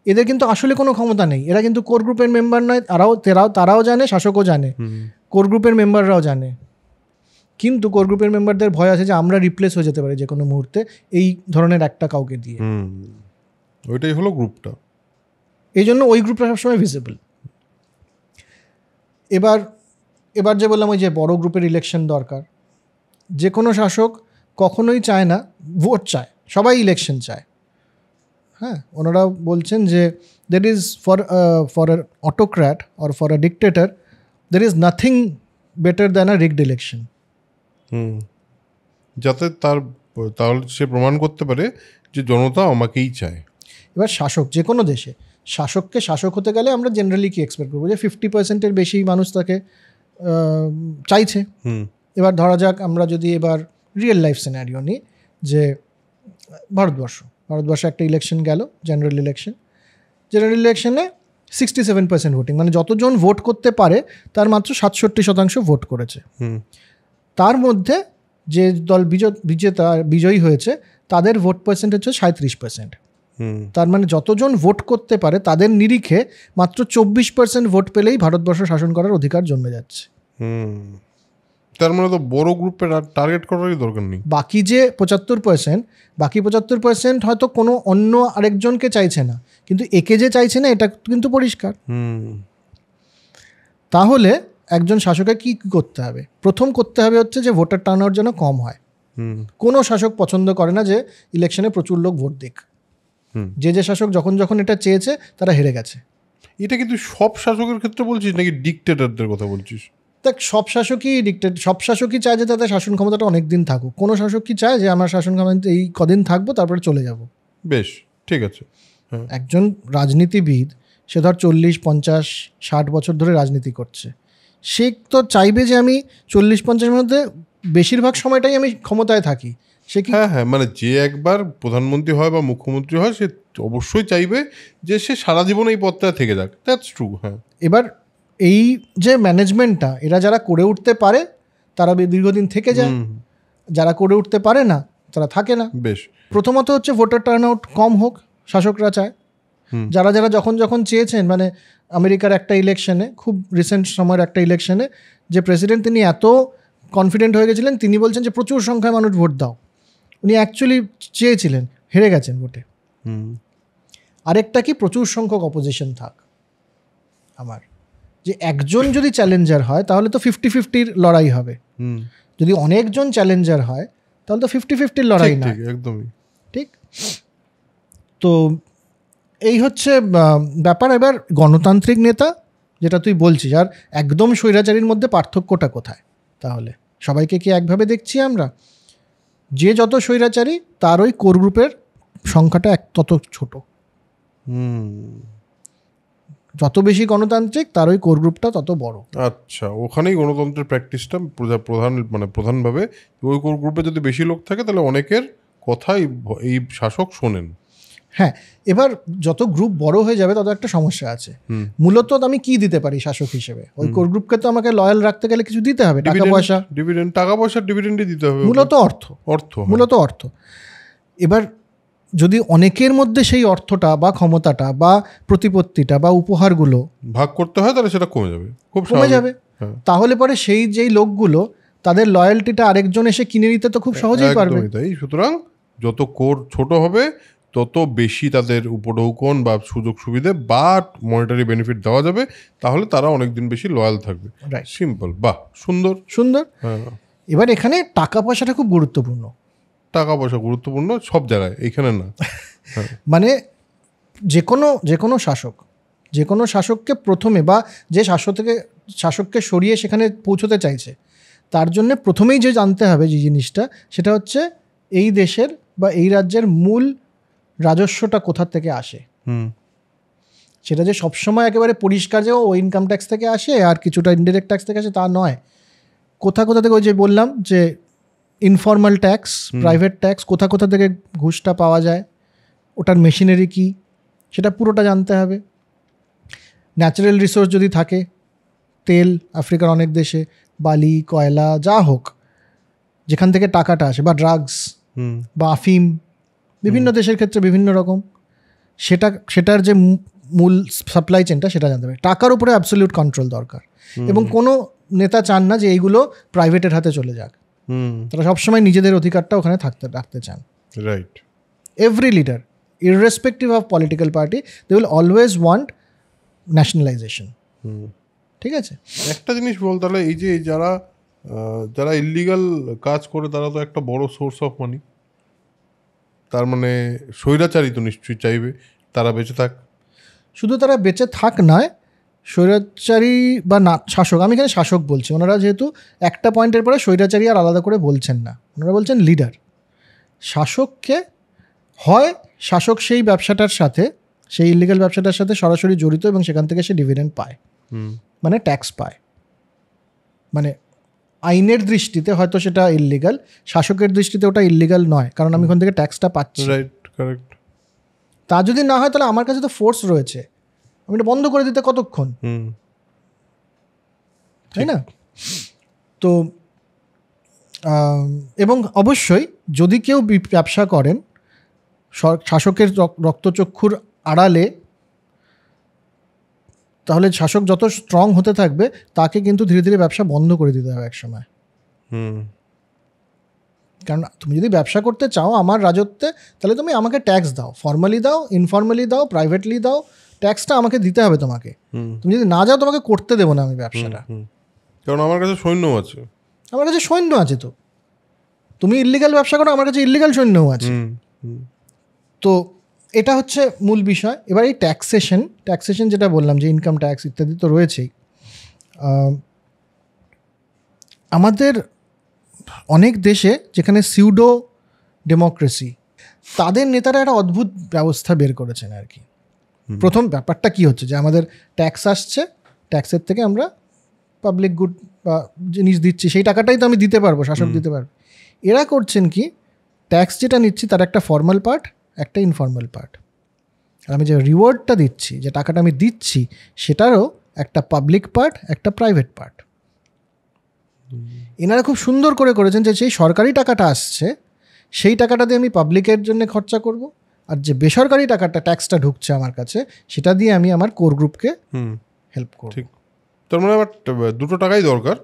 S1: এদের কিন্তু আসলে কোনো ক্ষমতা নেই, এরা কিন্তু কোর গ্রুপের মেম্বার নয়, তারাও জানে, শাসকও জানে, কোর গ্রুপের মেম্বাররাও জানে। কিন্তু কোর গ্রুপের মেম্বারদের ভয় আছে যে আমরা রিপ্লেস হয়ে যেতে পারি যে কোনো মুহূর্তে এই ধরনের একটা কাউকে দিয়ে।
S2: ওইটাই হলো গ্রুপটা,
S1: এই জন্য ওই গ্রুপটা সবসময় ভিজিবল। এবার যে বললাম ওই যে বড় গ্রুপের ইলেকশন দরকার, যে কোনো শাসক কখনোই চায় না ভোট চায়, সবাই ইলেকশন চায়। হ্যাঁ, ওনারা বলছেন যে there is for a autocrat or for a dictator there is nothing better than a rigged election.
S2: যাতে তাহলে সে প্রমাণ করতে পারে যে জনতা আমাকেই চায়।
S1: এবার শাসক যে কোনো দেশে শাসককে শাসক হতে গেলে আমরা জেনারেলি কি এক্সপেক্ট করবো যে 50%-এর বেশি মানুষ তাকে চাইছে। এবার ধরা যাক আমরা যদি এবার রিয়েল লাইফ সিনারিও নিই, যে ভারতবর্ষে একটা ইলেকশন গেল, জেনারেল ইলেকশনে 67% ভোটিং, মানে যতজন ভোট করতে পারে তার মাত্র 67% ভোট করেছে। তার মধ্যে যে দল বিজয়ী হয়েছে তাদের ভোট পার্সেন্টেজ হচ্ছে 37%। তার মানে যতজন ভোট করতে পারে তাদের নিরিখে মাত্র 24% ভোট পেলেই ভারতবর্ষ শাসন করার অধিকার জন্মে যাচ্ছে।
S2: তার মানে তো বড় গ্রুপের টার্গেট করারই দরকার নেই।
S1: বাকি যে 75% হয়তো কোনো অন্য আরেকজনকে চাইছে না, কিন্তু একে যে চাইছে না এটা কিন্তু পরিষ্কার। তাহলে একজন শাসকের কি করতে হবে? প্রথম করতে হবে হচ্ছে যে ভোটার টার্নআউট যেন কম হয়। কোনো শাসক পছন্দ করে না যে ইলেকশনে প্রচুর লোক ভোট দিক। যে শাসক যখন এটা চেয়েছে তারা হেরে গেছে।
S2: এটা কিন্তু সব শাসকের ক্ষেত্রে বলছিস নাকি ডিক্টেটরদের কথা বলছিস?
S1: দেখ, সব শাসকই চায় যে তাদের শাসন ক্ষমতাটা অনেক দিন থাকুক। কোনো শাসক কি চায় যে আমার শাসন ক্ষমতা এই কদিন থাকবো তারপরে চলে যাব? বেশ, ঠিক আছে। একজন রাজনীতিবিদ সে ধর 40, 50, 60 বছর ধরে রাজনীতি করছে, সে তো চাইবে যে আমি 40-50 মধ্যে বেশিরভাগ সময়টাই আমি ক্ষমতায় থাকি। সে কি
S2: হ্যাঁ, মানে যে একবার প্রধানমন্ত্রী হয় বা মুখ্যমন্ত্রী হয় সে অবশ্যই চাইবে যে সে সারা জীবন এই পদটা থেকে যাক। That's true. হ্যাঁ, এবার
S1: এই যে ম্যানেজমেন্টটা এরা যারা করে উঠতে পারে তারা দীর্ঘদিন থেকে যায়, যারা করে উঠতে পারে না তারা থাকে না। বেশ, প্রথমত হচ্ছে ভোটার টার্নআউট কম হোক, শাসকরা চায়। যারা যখন চেয়েছেন, মানে আমেরিকার একটা ইলেকশনে, খুব রিসেন্ট সময়ের একটা ইলেকশনে যে প্রেসিডেন্ট, তিনি এত কনফিডেন্ট হয়ে গেছিলেন, তিনি বলছেন যে প্রচুর সংখ্যায় মানুষ ভোট দাও। উনি অ্যাকচুয়ালি চেয়েছিলেন, হেরে গেছেন ভোটে। আরেকটা কি, প্রচুর সংখ্যক অপোজিশন থাক। আমার যে একজন যদি চ্যালেঞ্জার হয় তাহলে তো 50-50 লড়াই হবে। যদি অনেকজন চ্যালেঞ্জার হয় তাহলে তো 50-50 লড়াই না। একদমই ঠিক। তো এই হচ্ছে ব্যাপার। এবার গণতান্ত্রিক নেতা যেটা তুই বলছিস আর একদম স্বৈরাচারীর মধ্যে পার্থক্যটা কোথায়? তাহলে সবাইকে কি একভাবে দেখছি আমরা? যে যত স্বৈরাচারী তার ওই কোর গ্রুপের সংখ্যাটা তত ছোট। যত বেশি গণতান্ত্রিক তার ওই কোর গ্রুপটা তত বড়। আচ্ছা, ওখানেই গণতন্ত্রের প্র্যাকটিসটা প্রধানভাবে ওই কোর গ্রুপে যদি বেশি লোক থাকে তাহলে অনেকের কথাই এই শাসক শোনেন। হ্যাঁ, এবার যত গ্রুপ বড় হয়ে যাবে তত একটা সমস্যা আছে। মূলত আমি কি দিতে পারি শাসক হিসেবে? ওই কোর গ্রুপকে তো আমাকে লয়াল রাখতে গেলে কিছু দিতে হবে, টাকা পয়সা,
S2: ডিভিডেন্ডই দিতে হবে,
S1: মূলত অর্থ। এবার যদি অনেকের মধ্যে সেই অর্থটা বা ক্ষমতাটা বা প্রতিপত্তিটা বা উপহারগুলো
S2: ভাগ করতে হয়, তাহলে সেটা কমে যাবে, খুব
S1: কমে যাবে। তাহলে পরে সেই যেই লোকগুলো তাদের লয়্যালটিটা আরেকজন এসে কিনে নিতে তো খুব সহজেই পারবে।
S2: তাই সুতরাং যত কোর ছোট হবে তত বেশি তাদের উপঢৌকন বা সুযোগ সুবিধে বা মনিটারি বেনিফিট দেওয়া যাবে, তাহলে তারা অনেকদিন বেশি লয়াল থাকবে। সিম্পল, বাহ, সুন্দর।
S1: এবার এখানে টাকা পয়সাটা খুব গুরুত্বপূর্ণ।
S2: টাকা পয়সা গুরুত্বপূর্ণ সব জায়গায়, এইখানে না।
S1: মানে যে কোনো শাসককে প্রথমে বা যে শাসককে সরিয়ে সেখানে পৌঁছতে চাইছে তার জন্য প্রথমেই যে জানতে হবে যে জিনিসটা, সেটা হচ্ছে এই দেশের বা এই রাজ্যের মূল রাজস্বটা কোথা থেকে আসে। সেটা যে সবসময় একেবারে পরিষ্কার যে ও ইনকাম ট্যাক্স থেকে আসে আর কিছুটা ইনডিরেক্ট ট্যাক্স থেকে আসে তা নয়। কোথা থেকে, ওই যে বললাম যে ইনফর্মাল ট্যাক্স, প্রাইভেট ট্যাক্স, কোথা থেকে ঘুষটা পাওয়া যায়, ওটার মেশিনারি কি, সেটা পুরোটা জানতে হবে। ন্যাচারাল রিসোর্স যদি থাকে, তেল আফ্রিকার অনেক দেশে, বালি, কয়লা, যা হোক, যেখান থেকে টাকাটা আসে, বা ড্রাগস বা আফিম, বিভিন্ন দেশের ক্ষেত্রে বিভিন্ন রকম, সেটার যে মূল সাপ্লাই চেনটা সেটা জানতে হবে। টাকার উপরে অ্যাবসলিউট কন্ট্রোল দরকার, এবং কোনো নেতা চান না যে এইগুলো প্রাইভেটের হাতে চলে যাক। তারা সবসময় নিজেদের অধিকারটা ওখানে রাখতে চান।
S2: Right.
S1: Every leader, irrespective of political party, they will always want nationalisation. ঠিক আছে,
S2: একটা জিনিস বল তাহলে, এই যে যারা ইল্লিগাল কাজ করে তারা তো একটা বড় সোর্স অফ মানি, তার মানে স্বৈরাচারী তো নিশ্চয়ই চাইবে তারা বেঁচে থাক।
S1: শুধু তারা বেঁচে থাক নয়, স্বৈরাচারী বা না শাসক, আমি এখানে শাসক বলছি, ওনারা যেহেতু একটা পয়েন্টের পরে স্বৈরাচারী আর আলাদা করে বলছেন না, ওনারা বলছেন লিডার। শাসককে হয় শাসক সেই ব্যবসাটার সাথে, সেই ইলিগাল ব্যবসাটার সাথে সরাসরি জড়িত এবং সেখান থেকে সে ডিভিডেন্ড পায়, মানে ট্যাক্স পায়, মানে আইনের দৃষ্টিতে হয়তো সেটা ইল্লিগাল, শাসকের দৃষ্টিতে ওটা ইল্লিগাল নয়, কারণ আমি ওখান থেকে ট্যাক্সটা পাচ্ছি।
S2: Right, correct.
S1: তা যদি না হয় তাহলে আমার কাছে তো ফোর্স রয়েছে, আমি এটা বন্ধ করে দিতে কতক্ষণ, তাই না? তো এবং অবশ্যই যদি কেউ ব্যবসা করেন শাসকের রক্তচক্ষুর আড়ালে, তাহলে শাসক যত স্ট্রং হতে থাকবে তাকে কিন্তু ধীরে ধীরে ব্যবসা বন্ধ করে দিতে হবে এক সময়। কারণ তুমি যদি ব্যবসা করতে চাও আমার রাজত্বে, তাহলে তুমি আমাকে ট্যাক্স দাও, ফর্মালি দাও, ইনফর্মালি দাও, প্রাইভেটলি দাও, ট্যাক্সটা আমাকে দিতে হবে তোমাকে। তুমি যদি না যাও তোমাকে করতে দেবো না আমি ব্যবসাটা,
S2: কারণ আমার কাছে সৈন্য আছে।
S1: আমার কাছে সৈন্য আছে, তো তুমি ইল্লিগাল ব্যবসা করো, আমার কাছে ইল্লিগাল সৈন্যও আছে। তো এটা হচ্ছে মূল বিষয়। এবার এই ট্যাক্সেশন যেটা বললাম যে ইনকাম ট্যাক্স ইত্যাদি তো রয়েছেই। আমাদের অনেক দেশে যেখানে সিউডো ডেমোক্রেসি, তাদের নেতারা একটা অদ্ভুত ব্যবস্থা বের করেছেন আর কি। প্রথম ব্যাপারটা কি হচ্ছে যে আমাদের ট্যাক্স আসছে, ট্যাক্সের থেকে আমরা পাবলিক গুড বা জিনিস দিচ্ছি, সেই টাকাটাই তো আমি দিতে পারবো, শাসক দিতে পারবে। এরা করছেন কি, ট্যাক্স যেটা নিচ্ছি তার একটা ফর্মাল পার্ট, একটা ইনফর্মাল পার্ট, আর আমি যে রিওয়ার্ডটা দিচ্ছি, যে টাকাটা আমি দিচ্ছি, সেটারও একটা পাবলিক পার্ট, একটা প্রাইভেট পার্ট। এনারা খুব সুন্দর করে করেছেন যে সেই সরকারি টাকাটা আসছে, সেই টাকাটা দিয়ে আমি পাবলিকের জন্য খরচা করব, আর যে বেসরকারি টাকাটা ট্যাক্সটা ঢুকছে আমার কাছে, সেটা দিয়ে আমি আমার কোর গ্রুপকে হেল্প করব।
S2: ঠিক, তার মানে আমার দুটো টাকাই দরকার।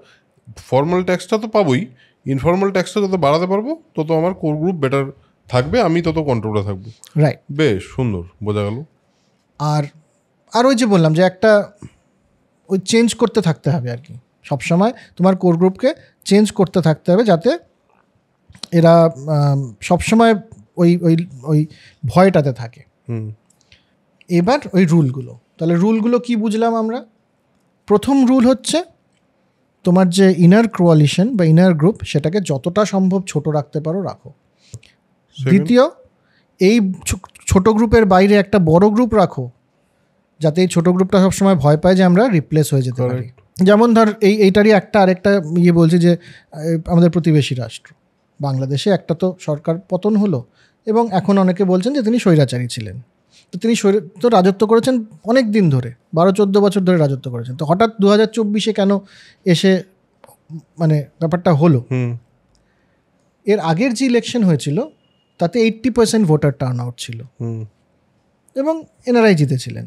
S2: ফর্মাল ট্যাক্সটা তো পাবোই, ইনফর্মাল ট্যাক্সটা যত বাড়াতে পারবো তত আমার কোর গ্রুপ বেটার থাকবে, আমি তত কন্ট্রোলে থাকবো।
S1: রাইট,
S2: বেশ সুন্দর বোঝা গেল।
S1: আর ওই যে বললাম যে একটা ওই চেঞ্জ করতে থাকতে হবে আর কি, সবসময় তোমার কোর গ্রুপকে চেঞ্জ করতে থাকতে হবে, যাতে এরা সবসময় ওই ওই ওই ভয়টাতে থাকে। এবার ওই রুলগুলো, তাহলে রুলগুলো কি বুঝলাম আমরা? প্রথম রুল হচ্ছে তোমার যে ইনার কোয়ালিশন বা ইনার গ্রুপ, সেটাকে যতটা সম্ভব ছোট রাখতে পারো রাখো। দ্বিতীয়, এই ছোট গ্রুপের বাইরে একটা বড় গ্রুপ রাখো, যাতে এই ছোট গ্রুপটা সবসময় ভয় পায় যে আমরা রিপ্লেস হয়ে যেতে পারি। যেমন ধর এইটারই আরেকটা বলছি যে আমাদের প্রতিবেশী রাষ্ট্র বাংলাদেশে একটা তো সরকার পতন হলো, এবং এখন অনেকে বলছেন যে তিনি স্বৈরাচারী ছিলেন। তো তিনি তো রাজত্ব করেছেন অনেক দিন ধরে, 12-14 বছর ধরে রাজত্ব করেছেন। তো হঠাৎ 2024 কেন এসে মানে ব্যাপারটা হলো? এর আগের যে ইলেকশন হয়েছিল তাতে 80% ভোটার টার্ন আউট ছিল এবং এনারাই জিতেছিলেন।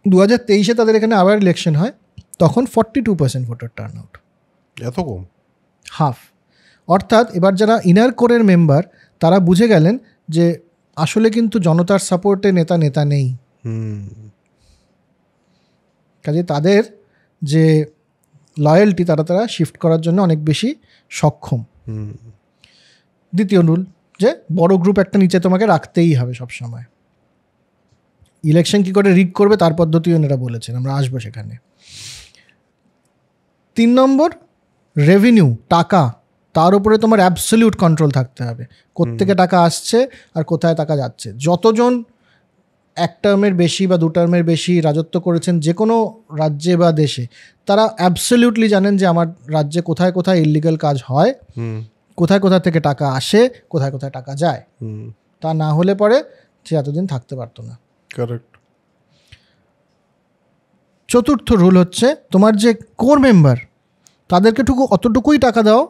S1: 2023 তাদের এখানে আবার ইলেকশন হয়, তখন 42% ভোটার টার্ন আউট।
S2: এত কম?
S1: হাফ। অর্থাৎ এবার যারা ইনার কোরের মেম্বার তারা বুঝে গেলেন যে আসলে কিন্তু জনতার সাপোর্টে নেতা নেই। কাজে তাদের যে লয়্যালটি তারা শিফট করার জন্য অনেক বেশি সক্ষম। দ্বিতীয় রুল যে বড় গ্রুপ একটা নিচে তোমাকে রাখতেই হবে সবসময়। ইলেকশন কী করে রিগ করবে তার পদ্ধতিও এনারা বলেছেন, আমরা আসবো সেখানে। 3 নম্বর, রেভিনিউ, টাকা, তার উপরে তোমার অ্যাবসলিউট কন্ট্রোল থাকতে হবে। কোত্থেকে টাকা আসছে আর কোথায় টাকা যাচ্ছে। যতজন 1 টার্মের বেশি বা 2 টার্মের বেশি রাজত্ব করেছেন যে কোনো রাজ্যে বা দেশে, তারা অ্যাবসলিউটলি জানেন যে আমার রাজ্যে কোথায় কোথায় ইললিগাল কাজ হয়, কোথায় কোথা থেকে টাকা আসে, কোথায় কোথায় টাকা যায়। তা না হলে পরে সে এতদিন থাকতে পারতো না।
S2: কারেক্ট।
S1: চতুর্থ রুল হচ্ছে তোমার যে কোর মেম্বার তাদেরকে অতটুকুই টাকা দাও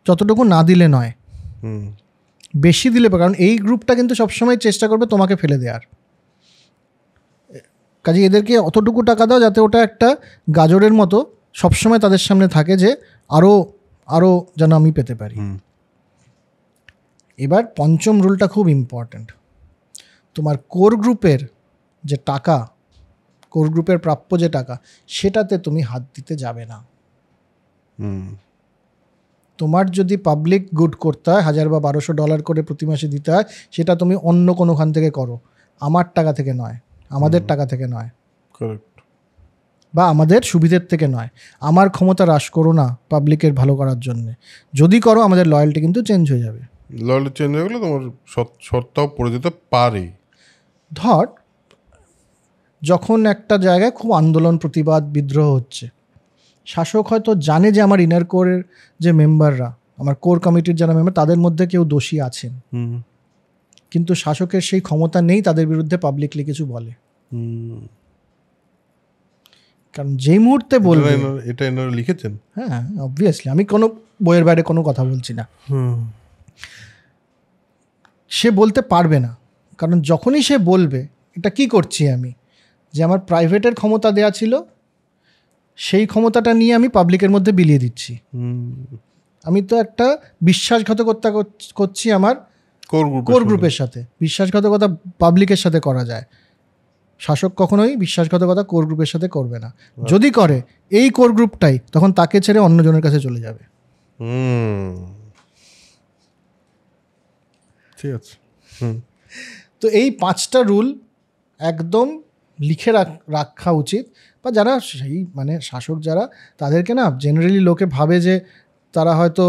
S1: যতটুকু না দিলে নয়, বেশি দিলে, কারণ এই গ্রুপটা কিন্তু সবসময় চেষ্টা করবে তোমাকে ফেলে দেওয়ার। কাজে এদেরকে অতটুকু টাকা দাও যাতে ওটা একটা গাজরের মতো সবসময় তাদের সামনে থাকে যে আরও আরও যেন আমি পেতে পারি। এবার পঞ্চম রুলটা খুব ইম্পর্ট্যান্ট। তোমার কোর গ্রুপের যে টাকা, কোর গ্রুপের প্রাপ্য যে টাকা, সেটাতে তুমি হাত দিতে যাবে না। তোমার যদি পাবলিক গুড করতে হয়, $1000 বা $1200 করে প্রতি মাসে দিতে হয়, সেটা তুমি অন্য কোনোখান থেকে করো, আমার টাকা থেকে নয়, আমাদের টাকা থেকে নয়, বা আমাদের সুবিধের থেকে নয়। আমার ক্ষমতা হ্রাস করো না পাবলিকের ভালো করার জন্যে। যদি করো আমাদের লয়্যালটি কিন্তু চেঞ্জ হয়ে যাবে।
S2: লয়্যালটি চেঞ্জ হয়ে গেলে তোমার শর্তাও পড়ে যেতে পারে।
S1: ধর যখন একটা জায়গায় খুব আন্দোলন, প্রতিবাদ, বিদ্রোহ হচ্ছে, শাসক হয়তো জানে যে আমার ইনার কোরের যে মেম্বাররা, আমার কোর কমিটির যারা মেম্বার, তাদের মধ্যে কেউ দোষী আছেন, কিন্তু শাসকের সেই ক্ষমতা নেই তাদের বিরুদ্ধে পাবলিকলি কিছু বলে। কারণ যেই মুহূর্তে বলবে,
S2: এটা এনারা লিখেছেন,
S1: হ্যাঁ অবভিয়াসলি, আমি কোনো বইয়ের বাইরে কোনো কথা বলছি না, সে বলতে পারবে না। কারণ যখনই সে বলবে এটা কি করছি আমি, যে আমার প্রাইভেটের ক্ষমতা দেয়া ছিল সেই ক্ষমতাটা নিয়ে আমি পাবলিকের মধ্যে বিলিয়ে দিচ্ছি, আমি তো একটা বিশ্বাসঘাতকতা করছি আমার কোর গ্রুপের সাথে। বিশ্বাসঘাতকতা পাবলিকের সাথে করা যায়, শাসক কখনোই বিশ্বাসঘাতকতা কোর গ্রুপের সাথে করবে না। যদি করে এই কোর গ্রুপটাই তখন তাকে ছেড়ে অন্যজনের কাছে চলে যাবে।
S2: ঠিক আছে।
S1: তো এই 5টা রুল একদম লিখে রাখা উচিত। বা যারা সেই মানে শাসক যারা, তাদেরকে না জেনারেলি লোকে ভাবে যে তারা হয়তো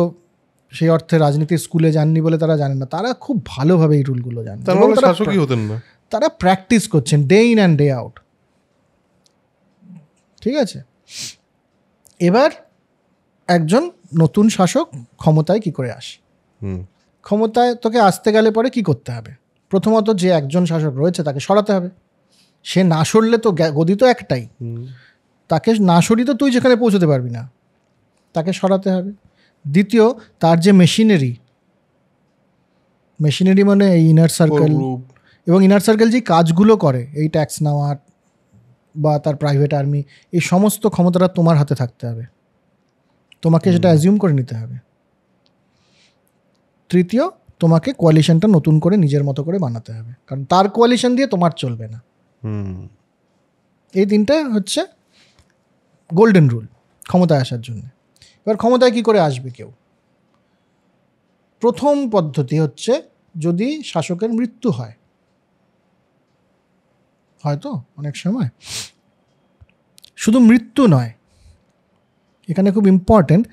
S1: সেই অর্থে রাজনীতির স্কুলে যাননি বলে তারা জানেন না, তারা খুব ভালোভাবে এই রুলগুলো জানেন।
S2: শাসকই হতেন না,
S1: তারা প্র্যাকটিস করছেন day in and day out. ঠিক আছে, এবার একজন নতুন শাসক ক্ষমতায় কি করে আসে? ক্ষমতায় তোকে আসতে গেলে পরে কি করতে হবে? প্রথমত যে একজন শাসক রয়েছে তাকে সরাতে হবে। সে না সরলে তো গদি তো একটাই, তাকে না সরিয়ে তো তুই যেখানে পৌঁছতে পারবি না, তাকে সরাতে হবে। দ্বিতীয়, তার যে মেশিনারি মানে এই ইনার সার্কেল, এবং ইনার সার্কেল যে কাজগুলো করে, এই ট্যাক্স নেওয়া বা তার প্রাইভেট আর্মি, এই সমস্ত ক্ষমতাটা তোমার হাতে থাকতে হবে, তোমাকে সেটা অ্যাজিউম করে নিতে হবে। তৃতীয়, তোমাকে কোয়ালিশনটা নতুন করে নিজের মতো করে বানাতে হবে, কারণ তার কোয়ালিশন দিয়ে তোমার চলবে না। এই 3টা হচ্ছে গোল্ডেন রুল ক্ষমতায় আসার জন্য। এবার ক্ষমতায় কি করে আসবে কেউ? প্রথম পদ্ধতি হচ্ছে যদি শাসকের মৃত্যু হয়, হয়তো অনেক সময় শুধু মৃত্যু নয়, এখানে খুব ইম্পর্টেন্ট,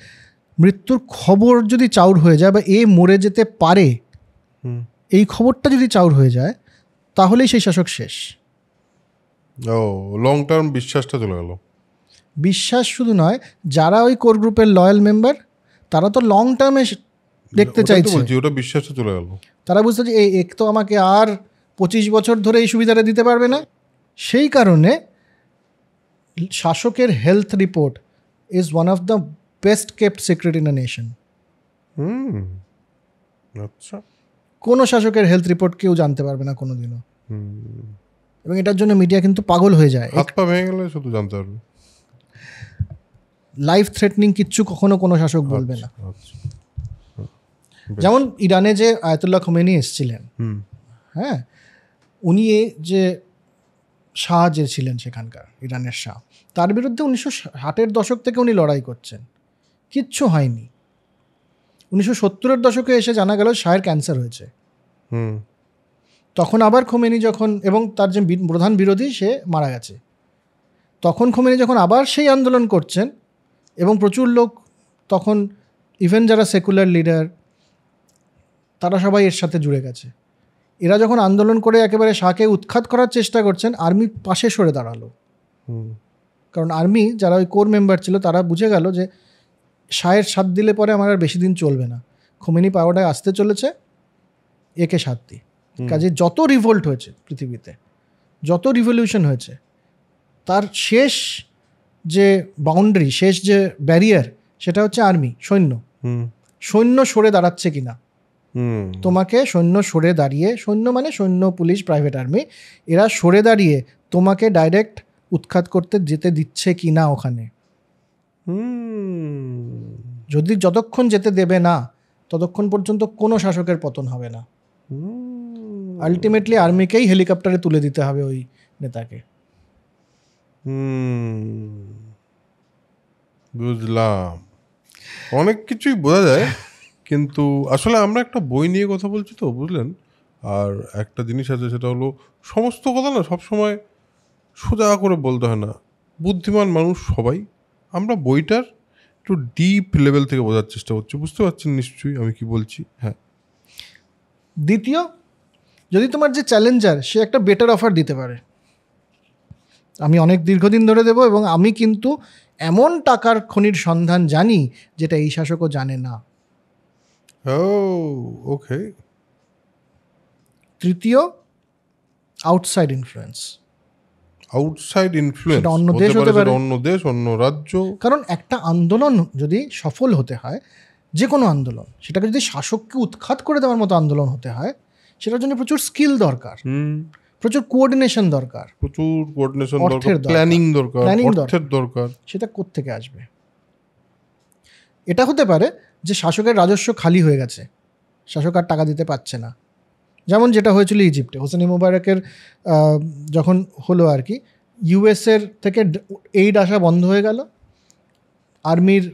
S1: মৃত্যুর খবর যদি চাউর হয়ে যায় বা এ মরে যেতে পারে, এই খবরটা যদি চাউর হয়ে যায়, তাহলেই সেই শাসক শেষ।
S2: লং টার্ম বিশ্বাসটা চলে গেল।
S1: বিশ্বাস শুধু নয়, যারা ওই কোর গ্রুপের লয়াল মেম্বার তারা তো লং টার্মে দেখতে
S2: ওটাই তো
S1: চাইছে।
S2: বলছি, ওটা বিশ্বাসটা চলে গেল।
S1: তারা বুঝতে যে এই এক তো আমাকে আর 25 বছর ধরে এই সুবিধাটা দিতে পারবে না। সেই কারণে শাসকের health report is one of the best kept secret in a nation.
S2: আচ্ছা।
S1: কোনো শাসকের হেলথ রিপোর্ট কেউ জানতে পারবে না কোনোদিনও,
S2: হুম।
S1: এবং এটার জন্য মিডিয়া কিন্তু পাগল হয়ে যায়।
S2: হাত পা ভেঙে গেলে শুধু জানতে পারবে,
S1: লাইফ থ্রেটনিং কিচ্ছু কখনো কোনো শাসক বলবে না।
S2: আচ্ছা।
S1: যেমন ইরানে যে আয়াতুল্লাহ খোমেনি এসেছিলেন, হ্যাঁ, উনি যে শাহ যে ছিলেন সেখানকার ইরানের শাহ, তার বিরুদ্ধে 1960-এর দশক থেকে উনি লড়াই করছেন, কিচ্ছু হয়নি। 1970-এর দশকে এসে জানা গেল শাহের ক্যান্সার হয়েছে। তখন আবার খোমেনি যখন, এবং তার যে প্রধান বিরোধী সে মারা গেছে, তখন খোমেনি যখন আবার সেই আন্দোলন করছেন, এবং প্রচুর লোক তখন ইভেন যারা সেকুলার লিডার তারা সবাই এর সাথে জুড়ে গেছে। এরা যখন আন্দোলন করে একেবারে শাহকে উৎখাত করার চেষ্টা করছেন, আর্মি পাশে সরে দাঁড়ালো। কারণ আর্মি যারা ওই কোর মেম্বার ছিল তারা বুঝে গেল যে শাহের সাথ দিলে পরে আমার আর বেশি দিন চলবে না, খোমেনি পাওয়াটায় আসতে চলেছে, একে সাথ দিই। কাজে যত রিভোল্ট হয়েছে পৃথিবীতে, যত রিভলিউশন হয়েছে, তার শেষ যে বাউন্ডারি, শেষ যে ব্যারিয়ার, সেটা হচ্ছে আর্মি, সৈন্য। সৈন্য সরে দাঁড়াচ্ছে কিনা, তোমাকে সৈন্য সরে দাঁড়িয়ে, সৈন্য মানে সৈন্য, পুলিশ, প্রাইভেট আর্মি, এরা সরে দাঁড়িয়ে তোমাকে ডাইরেক্ট উৎখাত করতে যেতে দিচ্ছে কিনা ওখানে। যদি যতক্ষণ যেতে দেবে না ততক্ষণ পর্যন্ত কোনো শাসকের পতন হবে না। আলটিমেটলি আর্মিকেই হেলিকপ্টারে তুলে দিতে হবে ওই নেতাকে।
S2: বুঝলাম, অনেক কিছুই বোঝা যায়, কিন্তু আসলে আমরা একটা বই নিয়ে কথা বলছি তো, বুঝলেন। আর একটা জিনিস আছে, সেটা হলো সমস্ত কথা না সবসময় সোজা করে বলতে হয় না। বুদ্ধিমান মানুষ সবাই, আমরা বইটার একটু ডিপ লেভেল থেকে বোঝার চেষ্টা করছি। বুঝতে পারছেন নিশ্চয়ই আমি কি বলছি? হ্যাঁ।
S1: দ্বিতীয়, যদি তোমার যে চ্যালেঞ্জার সে একটা বেটার অফার দিতে পারে, আমি অনেক দীর্ঘদিন ধরে দেবো, এবং আমি কিন্তু এমন টাকার খনির সন্ধান জানি যেটা এই শাসকও জানে না।
S2: ওকে।
S1: তৃতীয়, আউটসাইড ইনফ্লুয়েন্স।
S2: আউটসাইড ইনফ্লুয়েন্স
S1: অন্য দেশ হতে পারে,
S2: অন্য দেশ, অন্য রাজ্য।
S1: কারণ একটা আন্দোলন যদি সফল হতে হয়, যে কোনো আন্দোলন, সেটাকে যদি শাসককে উৎখাত করে দেওয়ার মতো আন্দোলন হতে হয়, সেটার জন্য প্রচুর স্কিল দরকার, প্রচুর কোঅর্ডিনেশন দরকার,
S2: দরকার, প্ল্যানিং দরকার, অর্থের দরকার।
S1: সেটা কোত্থেকে আসবে? এটা হতে পারে যে শাসকের রাজস্ব খালি হয়ে গেছে, শাসক আর টাকা দিতে পারছে না, যেমন যেটা হয়েছিল ইজিপ্টে হোসনি মুবারকের যখন হলো আর কি, ইউএসের থেকে এইড আসা বন্ধ হয়ে গেল, আর্মির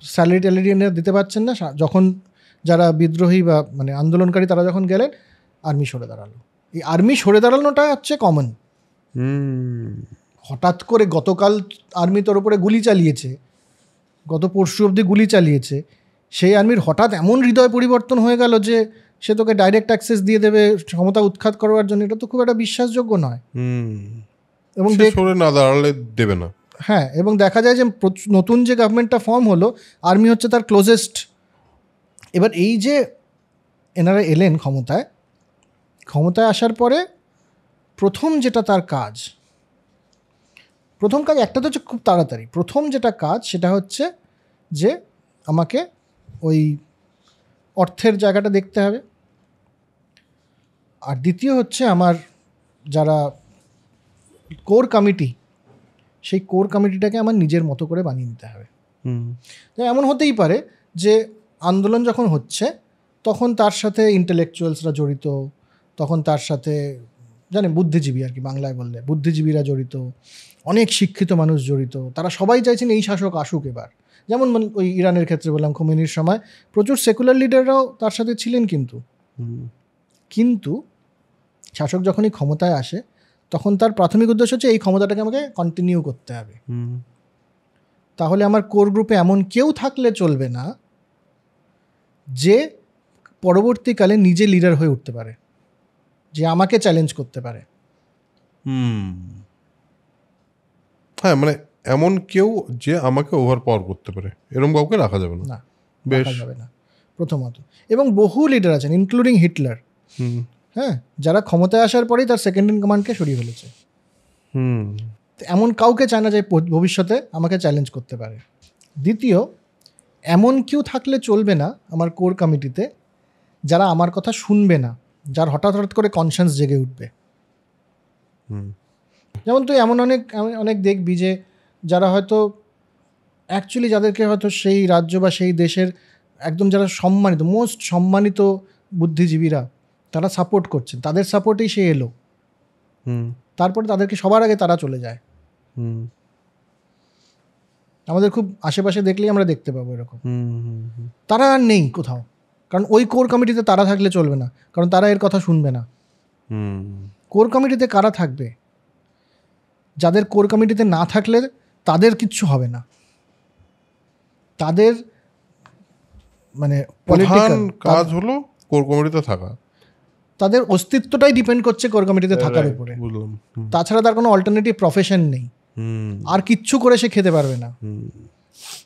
S1: স্যালারি ট্যালারি দিতে পারছেন না, যখন যারা বিদ্রোহী বা মানে আন্দোলনকারী তারা যখন গেলেন, আর্মি সরে দাঁড়ালো। এই আর্মি সরে দাঁড়ানোটা হচ্ছে কমন। হঠাৎ করে গতকাল আর্মি তোর উপরে গুলি চালিয়েছে, গত পরশু অবধি গুলি চালিয়েছে, সেই আর্মির হঠাৎ এমন হৃদয় পরিবর্তন হয়ে গেল যে সে তোকে ডাইরেক্ট অ্যাক্সেস দিয়ে দেবে ক্ষমতা উৎখাত করবার জন্য, এটা তো খুব একটা বিশ্বাসযোগ্য নয়। এবং
S2: সরে না দাঁড়ালে দেবে না।
S1: হ্যাঁ, এবং দেখা যায় যে নতুন যে গভর্নমেন্টটা ফর্ম হলো, আর্মি হচ্ছে তার ক্লোজেস্ট। এবার এই যে এনারা এলেন ক্ষমতায় আসার পরে প্রথম যেটা তার কাজ, একটা তো হচ্ছে খুব তাড়াতাড়ি, প্রথম যেটা কাজ সেটা হচ্ছে যে আমাকে ওই অর্থের জায়গাটা দেখতে হবে, আর দ্বিতীয় হচ্ছে আমার যারা কোর কমিটি, সেই কোর কমিটিটাকে আমার নিজের মতো করে বানিয়ে নিতে হবে। এমন হতেই পারে যে আন্দোলন যখন হচ্ছে তখন তার সাথে ইন্টেলেকচুয়ালসরা জড়িত, তখন তার সাথে বুদ্ধিজীবী, আর কি বাংলায় বললে বুদ্ধিজীবীরা জড়িত, অনেক শিক্ষিত মানুষ জড়িত, তারা সবাই চাইছেন এই শাসক আসুক এবার। যেমন ওই ইরানের ক্ষেত্রে বললাম, খোমেনির সময় প্রচুর সেকুলার লিডাররাও তার সাথে ছিলেন, কিন্তু শাসক যখনই ক্ষমতায় আসে তখন তার প্রাথমিক উদ্দেশ্য হচ্ছে এই ক্ষমতাটাকে আমাকে কন্টিনিউ করতে হবে। তাহলে আমার কোর গ্রুপে এমন কেউ থাকলে চলবে না যে পরবর্তীকালে নিজে লিডার হয়ে উঠতে পারে, যে আমাকে চ্যালেঞ্জ করতে পারে।
S2: হ্যাঁ, মানে এমন কেউ যে আমাকে ওভার পাওয়ার করতে পারে, এরকম কাউকে রাখা যাবে না।
S1: রাখা যাবে না। প্রথমত। এবং বহু লিডার আছেন ইনক্লুডিং হিটলার,
S2: হুম
S1: হ্যাঁ, যারা ক্ষমতায় আসার পরেই তার সেকেন্ড ইন কমান্ডকে সরিয়ে ফেলেছে।
S2: হুম
S1: তো এমন কাউকে চায় না যে ভবিষ্যতে আমাকে চ্যালেঞ্জ করতে পারে। দ্বিতীয়, এমন কেউ থাকলে চলবে না আমার কোর কমিটিতে যারা আমার কথা শুনবে না, যার হঠাৎ হঠাৎ করে কনসিয়াস জেগে উঠবে।
S2: হুম
S1: যেমন তুই এমন অনেক দেখবি যে যারা হয়তো অ্যাকচুয়ালি যাদেরকে হয়তো সেই রাজ্য বা সেই দেশের একদম যারা সম্মানিত, মোস্ট সম্মানিত বুদ্ধিজীবীরা, তারা সাপোর্ট করছেন, তাদের সাপোর্টেই সে এলো,
S2: হুম
S1: তারপরে তাদেরকে সবার আগে তারা চলে যায়।
S2: হুম
S1: আমাদের খুব আশেপাশে দেখলেই আমরা দেখতে পাবো এরকম।
S2: হুম
S1: তারা আর নেই কোথাও, কারণ ওই কোর কমিটিতে তারা থাকলে চলবে না, কারণ তারা এর কথা শুনবে না।
S2: হুম
S1: কোর কমিটিতে কারা থাকবে? যাদের কোর কমিটিতে না থাকলে তাদের কিচ্ছু হবে না, তাদের মানে
S2: প্রধান
S1: পলিটিক্যাল
S2: কাজ হলো কোর কমিটিতে থাকা,
S1: তাদের অস্তিত্বটাই ডিপেন্ড করছে কোর কমিটিতে থাকার উপরে।
S2: বুঝলাম।
S1: তাছাড়া তার কোনো অল্টারনেটিভ প্রফেশন নেই,
S2: হুম
S1: আর কিচ্ছু করে সে খেতে পারবে না।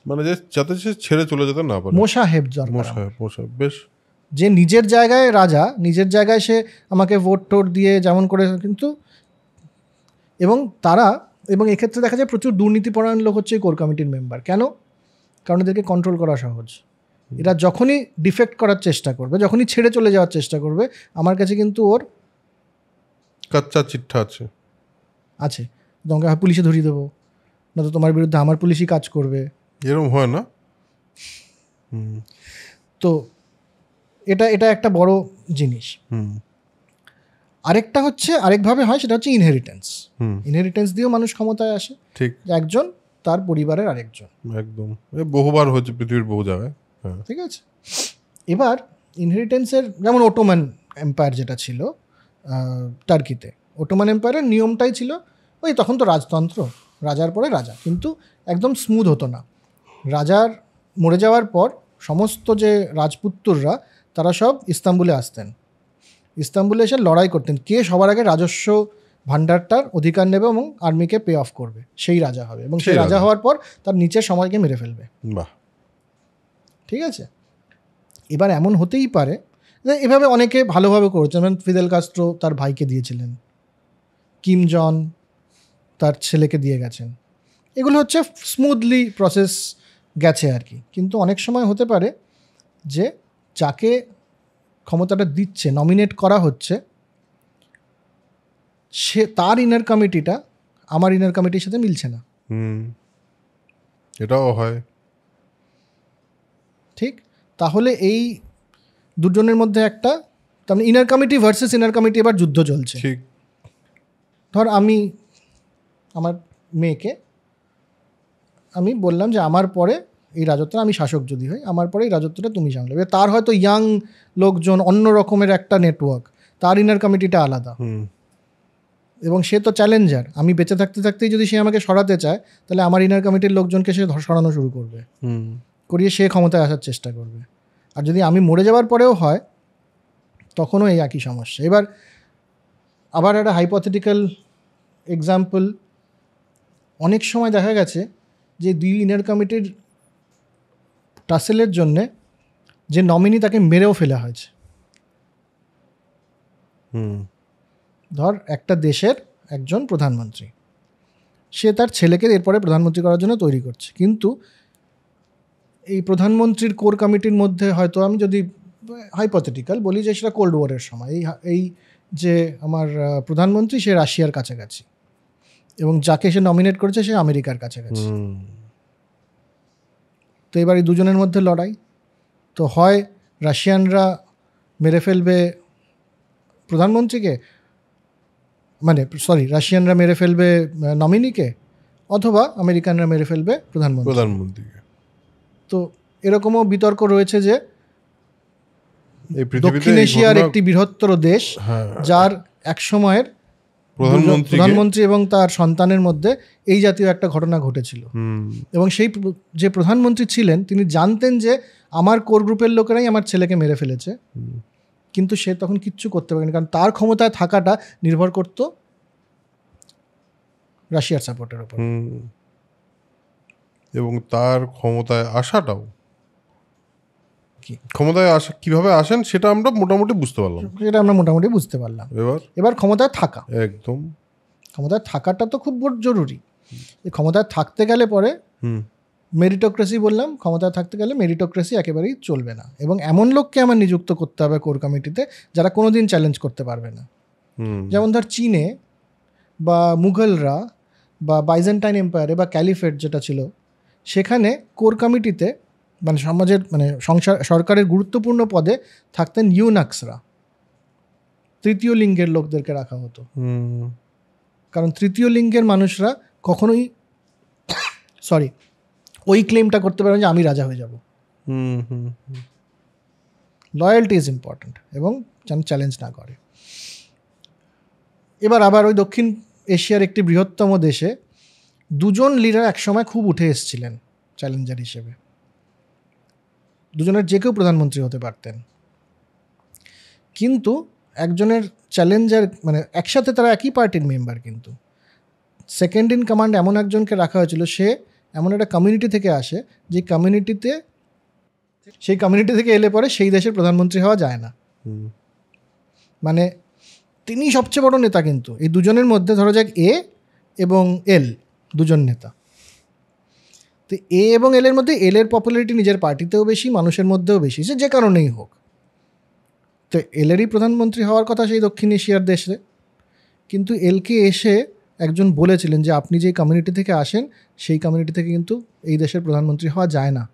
S2: মানে যে যাতে সে ছেড়ে চলে যেতে না পারে।
S1: মোশাহেব দরকার।
S2: মোশাহেব বেশ।
S1: যে নিজের জায়গায় রাজা, নিজের জায়গায় সে আমাকে ভোট টোট দিয়ে যেমন করে, কিন্তু এবং এক্ষেত্রে দেখা যায় প্রচুর দুর্নীতিপরায়ণ লোক হচ্ছে কোর কমিটির মেম্বার। কেন? কারণ এদেরকে কন্ট্রোল করা সহজ। এরা যখনই ডিফেক্ট করার চেষ্টা করবে, যখনই ছেড়ে চলে যাওয়ার চেষ্টা করবে, আমার কাছে কিন্তু ওর
S2: কাচ্চা চিঠা
S1: আছে, তোমাকে পুলিশে ধরিয়ে দেবো, না তো তোমার বিরুদ্ধে আমার পুলিশই কাজ করবে।
S2: এরকম হয় না?
S1: তো এটা একটা বড় জিনিস। আরেকটা হচ্ছে, আরেকভাবে হয়, সেটা হচ্ছে ইনহেরিটেন্স দিয়েও মানুষ ক্ষমতায় আসে।
S2: ঠিক,
S1: একজন তার পরিবারের আরেকজন,
S2: একদম বহুবার হচ্ছে পৃথিবীর বহু জায়গায়।
S1: ঠিক আছে। এবার ইনহেরিটেন্সের যেমন ওটোমান এম্পায়ার যেটা ছিল টার্কিতে, ওটোমান এম্পায়ারের নিয়মটাই ছিল ওই, তখন তো রাজতন্ত্র, রাজার পরে রাজা, কিন্তু একদম স্মুথ হতো না। রাজার মরে যাওয়ার পর সমস্ত যে রাজপুত্ররা তারা সব ইস্তাম্বুলে আসতেন, ইস্তাম্বুলে এসে লড়াই করতেন, কে সবার আগে রাজস্ব ভাণ্ডারটার অধিকার নেবে এবং আর্মিকে পে অফ করবে, সেই রাজা হবে, এবং সেই রাজা হওয়ার পর তার নিচের সবাইকে মেরে ফেলবে।
S2: বাহ,
S1: ঠিক আছে। এবার এমন হতেই পারে যে এভাবে অনেকে ভালোভাবে করেছে, যেমন ফিদেল কাস্ট্রো তার ভাইকে দিয়েছিলেন, কিম জন তার ছেলেকে দিয়ে গেছেন। এগুলো হচ্ছে স্মুথলি প্রসেস গেছে আর কি। কিন্তু অনেক সময় হতে পারে যে যাকে ক্ষমতাটা দিচ্ছে, নমিনেট করা হচ্ছে, সে তার ইনার কমিটিটা আমার ইনার কমিটির সাথে মিলছে না।
S2: এটাও হয়।
S1: ঠিক, তাহলে এই দুজনের মধ্যে একটা, তার মানে inner committee versus inner committee এবার যুদ্ধ চলছে।
S2: ঠিক,
S1: ধর আমি আমার মেয়েকে আমি বললাম যে আমার পরে এই রাজত্ব, আমি শাসক যদি হই, আমার পরে এই রাজত্বটা তুমি সামলাবে। তার হয়তো ইয়াং লোকজন, অন্য রকমের একটা নেটওয়ার্ক, তার ইনার কমিটিটা আলাদা, এবং সে তো চ্যালেঞ্জার। আমি বেঁচে থাকতে থাকতেই যদি সে আমাকে সরাতে চায়, তাহলে আমার ইনার কমিটির লোকজনকে সে সরানো শুরু করবে, করিয়ে সে ক্ষমতায় আসার চেষ্টা করবে। আর যদি আমি মরে যাওয়ার পরেও হয়, তখনও এই একই সমস্যা। এবার আবার একটা হাইপোথেটিক্যাল এক্সাম্পল, অনেক সময় দেখা গেছে যে দুই ইনার কমিটির টাসেলের জন্যে যে নমিনি তাকে মেরেও ফেলা হয়েছে। ধর একটা দেশের একজন প্রধানমন্ত্রী, সে তার ছেলেকে এরপরে প্রধানমন্ত্রী করার জন্য তৈরি করছে, কিন্তু এই প্রধানমন্ত্রীর কোর কমিটির মধ্যে হয়তো, আমি যদি হাইপোথেটিক্যাল বলি যে সেটা কোল্ড ওয়ারের সময়, এই যে আমার প্রধানমন্ত্রী সে রাশিয়ার কাছাকাছি, এবং যাকে সে নমিনেট করেছে সে আমেরিকার কাছাকাছি। তো এবার এই দুজনের মধ্যে লড়াই, তো হয় রাশিয়ানরা মেরে ফেলবে প্রধানমন্ত্রীকে, মানে রাশিয়ানরা মেরে ফেলবে নমিনিকে, অথবা আমেরিকানরা মেরে ফেলবে প্রধানমন্ত্রীকে। তো এরকমও বিতর্ক রয়েছে যে দক্ষিণ এশিয়ার একটি বৃহত্তর দেশ, যার এক সময়ের প্রধানমন্ত্রী এবং তার সন্তানের মধ্যে এই জাতীয় একটা ঘটনা ঘটেছিল, এবং সেই যে প্রধানমন্ত্রী ছিলেন তিনি জানতেন যে আমার কোর গ্রুপের লোকেরাই আমার ছেলেকে মেরে ফেলেছে, কিন্তু সে তখন কিচ্ছু করতে পারেনি, কারণ তার ক্ষমতায় থাকাটা নির্ভর করত রাশিয়ার সাপোর্টের উপর,
S2: এবং তার ক্ষমতায় আসাটাও
S1: কি
S2: ক্ষমতায় কিভাবে আসেন সেটা আমরা মোটামুটি বুঝতে পারলাম,
S1: এবার ক্ষমতায় থাকা,
S2: একদম
S1: ক্ষমতায় থাকাটা তো খুব জরুরি। এই ক্ষমতায় থাকতে গেলে পরে মেরিটোক্রেসি বললাম, ক্ষমতায় থাকতে গেলে মেরিটোক্রেসি একেবারেই চলবে না, এবং এমন লোককে আমার নিযুক্ত করতে হবে কোর কমিটিতে যারা কোনোদিন চ্যালেঞ্জ করতে পারবে না। যেমন ধর চীনে বা মুঘলরা বা বাইজেন্টাইন এম্পায়ারে বা ক্যালিফেট যেটা ছিল, সেখানে কোর কমিটিতে মানে সমাজের মানে সরকারের গুরুত্বপূর্ণ পদে থাকতেন ইউনাক্সরা, তৃতীয় লিঙ্গের লোকদেরকে রাখা হতো। কারণ তৃতীয় লিঙ্গের মানুষরা কখনোই ওই ক্লেমটা করতে পারবেন যে আমি রাজা হয়ে যাব। লয়্যালটি ইজ ইম্পর্ট্যান্ট, এবং যেন চ্যালেঞ্জ না করে। এবার আবার ওই দক্ষিণ এশিয়ার একটি বৃহত্তম দেশে দুজন লিডার একসময় খুব উঠে এসেছিলেন চ্যালেঞ্জার হিসেবে, দুজনের যে কেউ প্রধানমন্ত্রী হতে পারতেন, কিন্তু একজনের চ্যালেঞ্জার মানে একসাথে তারা একই পার্টির মেম্বার, কিন্তু সেকেন্ড ইন কমান্ড এমন একজনকে রাখা হয়েছিল, সে এমন একটা কমিউনিটি থেকে আসে যে সেই কমিউনিটি থেকে এলে পরে সেই দেশের প্রধানমন্ত্রী হওয়া যায় না। মানে তিনি সবচেয়ে বড় নেতা, কিন্তু এই দুজনের মধ্যে ধরা যাক এ এবং এল দুজন নেতা, তো এ এবং এলের মধ্যে এলের পপুলারিটি নিজের পার্টিতেও বেশি, মানুষের মধ্যেও বেশি, সে যে কারণেই হোক। তো এলেরই প্রধানমন্ত্রী হওয়ার কথা সেই দক্ষিণ এশিয়ার দেশে, কিন্তু এলকে এসে একজন বলেছিলেন যে আপনি যেই কমিউনিটি থেকে আসেন সেই কমিউনিটি থেকে কিন্তু এই দেশের প্রধানমন্ত্রী হওয়া যায় না,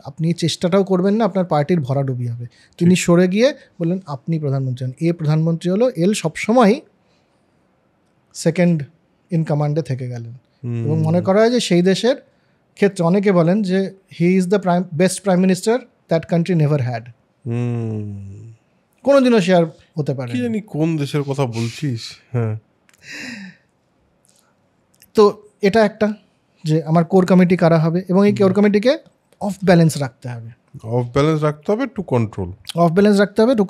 S1: আপনি চেষ্টাটাও করবেন না, আপনার পার্টির ভরাডুবি হবে। তিনি সরে গিয়ে বললেন আপনি প্রধানমন্ত্রী হন। এ প্রধানমন্ত্রী হলো, এল সবসময় সেকেন্ড ইন কমান্ডে থেকে গেলেন, এবং মনে করা হয় যে সেই দেশের ক্ষেত্রে অনেকে বলেন যে he is the best prime minister that country never had. কোনোদিনও শেয়ার হতে পারে,
S2: কি জানি কোন দেশের কথা বলছিস। হ্যাঁ,
S1: তো এটা একটা যে আমার কোর কমিটি কারা হবে, এবং এই কোর কমিটিকে অফ ব্যালেন্স রাখতে হবে, টু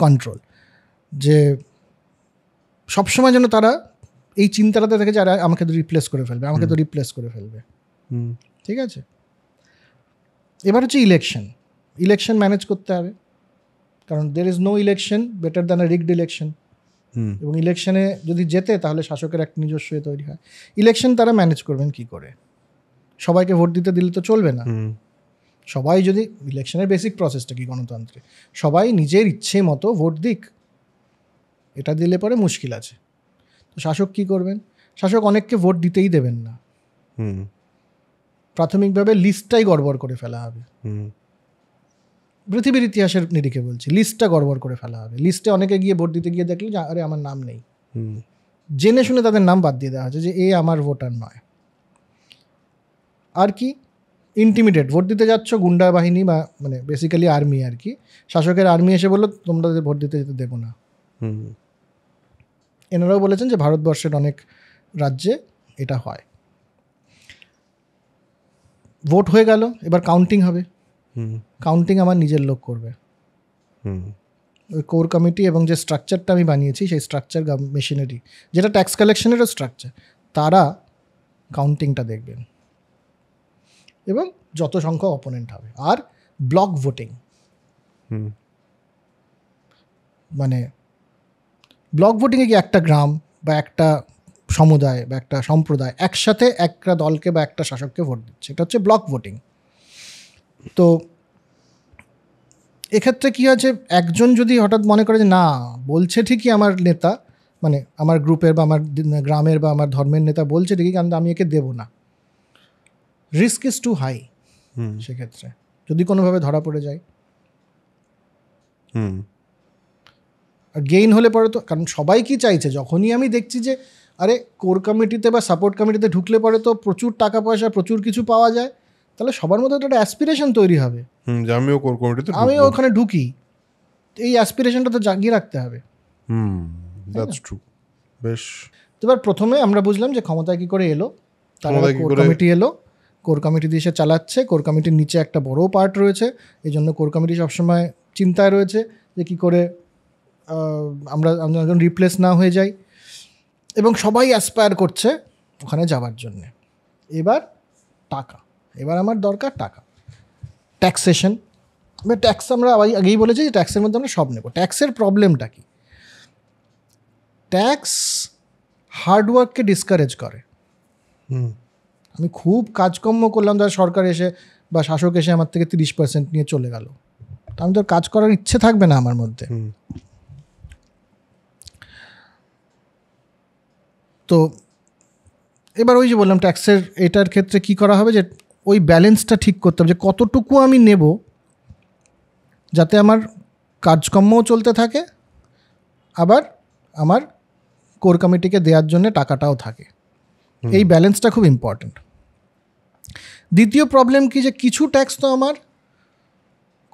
S1: কন্ট্রোল, যে সবসময় যেন তারা এই চিন্তাটাতে থাকে যে আরে আমাকে তো রিপ্লেস করে ফেলবে, ঠিক আছে। এবার হচ্ছে ইলেকশন ম্যানেজ করতে হবে, কারণ there is no election better than a rigged election, এবং ইলেকশনে যদি জেতে তাহলে শাসকের একটা নিজস্ব তৈরি হয়। ইলেকশন তারা ম্যানেজ করবেন কি করে? সবাইকে ভোট দিতে দিলে তো চলবে না। সবাই যদি ইলেকশনের বেসিক প্রসেসটা কি গণতন্ত্রে, সবাই নিজের ইচ্ছে মতো ভোট দিক, এটা দিলে পরে মুশকিল আছে। তো শাসক কি করবেন? শাসক অনেককে ভোট দিতেই দেবেন না, প্রাথমিকভাবে লিস্টটাই গড়বড় করে ফেলা হবে। পৃথিবীর ইতিহাসের নিরিখে বলছি, লিস্টটা গড়বড় করে ফেলা হবে। লিস্টে অনেকে গিয়ে ভোট দিতে গিয়ে দেখলো যে আরে আমার নাম নেই, জেনে শুনে তাদের নাম বাদ দিয়ে দেওয়া হচ্ছে যে এ আমার ভোটার নয়। আর কি ইন্টিমিডেট, ভোট দিতে যাচ্ছ, গুন্ডা বাহিনী বা মানে বেসিক্যালি আর্মি আর কি, শাসকের আর্মি এসে বললো তোমরা ভোট দিতে যেতে দেবো না। এনারাও বলেছেন যে ভারতবর্ষের অনেক রাজ্যে এটা হয়। ভোট হয়ে গেল, এবার কাউন্টিং হবে। কাউন্টিং আমার নিজের লোক করবে, ওই কোর কমিটি এবং যে স্ট্রাকচারটা আমি বানিয়েছি সেই স্ট্রাকচার মেশিনারি, যেটা ট্যাক্স কালেকশনেরও স্ট্রাকচার, তারা কাউন্টিংটা দেখবেন, এবং যত সংখ্যক অপোনেন্ট হবে। আর ব্লক ভোটিং, মানে ব্লক ভোটিংয়ে কি একটা গ্রাম বা একটা সমুদায় বা একটা সম্প্রদায় একসাথে একটা দলকে বা একটা শাসককে ভোট দিচ্ছে, এটা হচ্ছে ব্লক ভোটিং। তো এক্ষেত্রে কী আছে, একজন যদি হঠাৎ মনে করে যে না বলছে ঠিকই আমার নেতা, মানে আমার গ্রুপের বা আমার গ্রামের বা আমার ধর্মের নেতা বলছে ঠিকই, কিন্তু আমি একে দেবো না, রিস্ক ইজ টু হাই। সেক্ষেত্রে যদি কোনোভাবে ধরা পড়ে যায়, আর গেইন হলে পরে তো, কারণ সবাই কি চাইছে, যখনই আমি দেখছি যে আরে কোর কমিটিতে বা সাপোর্ট কমিটিতে ঢুকলে পরে তো প্রচুর টাকা পয়সা প্রচুর কিছু পাওয়া যায়, তাহলে সবার মধ্যে একটা অ্যাসপিরেশন তৈরি হবে
S2: আমিও কোর কমিটিতে,
S1: আমিও ওখানে ঢুকি, এই অ্যাসপিরেশনটা তো জাগিয়ে রাখতে হবে।
S2: That's true. বেশ,
S1: এবার প্রথমে আমরা বুঝলাম যে ক্ষমতায় কি করে এলো, তারপরে কোর কমিটি এলো, কোর কমিটি দিয়ে সে চালাচ্ছে। কোর কমিটির নিচে একটা বড় পার্ট রয়েছে, এই জন্য কোর কমিটি সবসময় চিন্তায় রয়েছে যে কী করে আমরা যখন রিপ্লেস না হয়ে যাই, এবং সবাই অ্যাসপায়ার করছে ওখানে যাওয়ার জন্যে। এবার টাকা, এবার আমার দরকার টাকা, ট্যাক্সেশন। এবার ট্যাক্স আমরা আগেই বলেছি যে ট্যাক্সের মধ্যে আমরা সব নেব। ট্যাক্সের প্রবলেমটা কি? ট্যাক্স হার্ডওয়ার্ককে ডিসকারেজ করে। আমি খুব কাজকর্ম করলাম, ধর সরকার এসে বা শাসক এসে আমার থেকে 30% নিয়ে চলে গেল, তো আমি তো কাজ করার ইচ্ছে থাকবে না আমার মধ্যে। তো এবার ওই যে বললাম ট্যাক্সের এটার ক্ষেত্রে কি করা হবে, যে ওই ব্যালেন্সটা ঠিক করতে হবে, যে কতটুকু আমি নেব যাতে আমার কাজকর্মও চলতে থাকে, আবার আমার কোর কমিটিকে দেওয়ার জন্য টাকাটাও থাকে। এই ব্যালেন্সটা খুব ইম্পর্ট্যান্ট। দ্বিতীয় প্রবলেম কি, যে কিছু ট্যাক্স তো আমার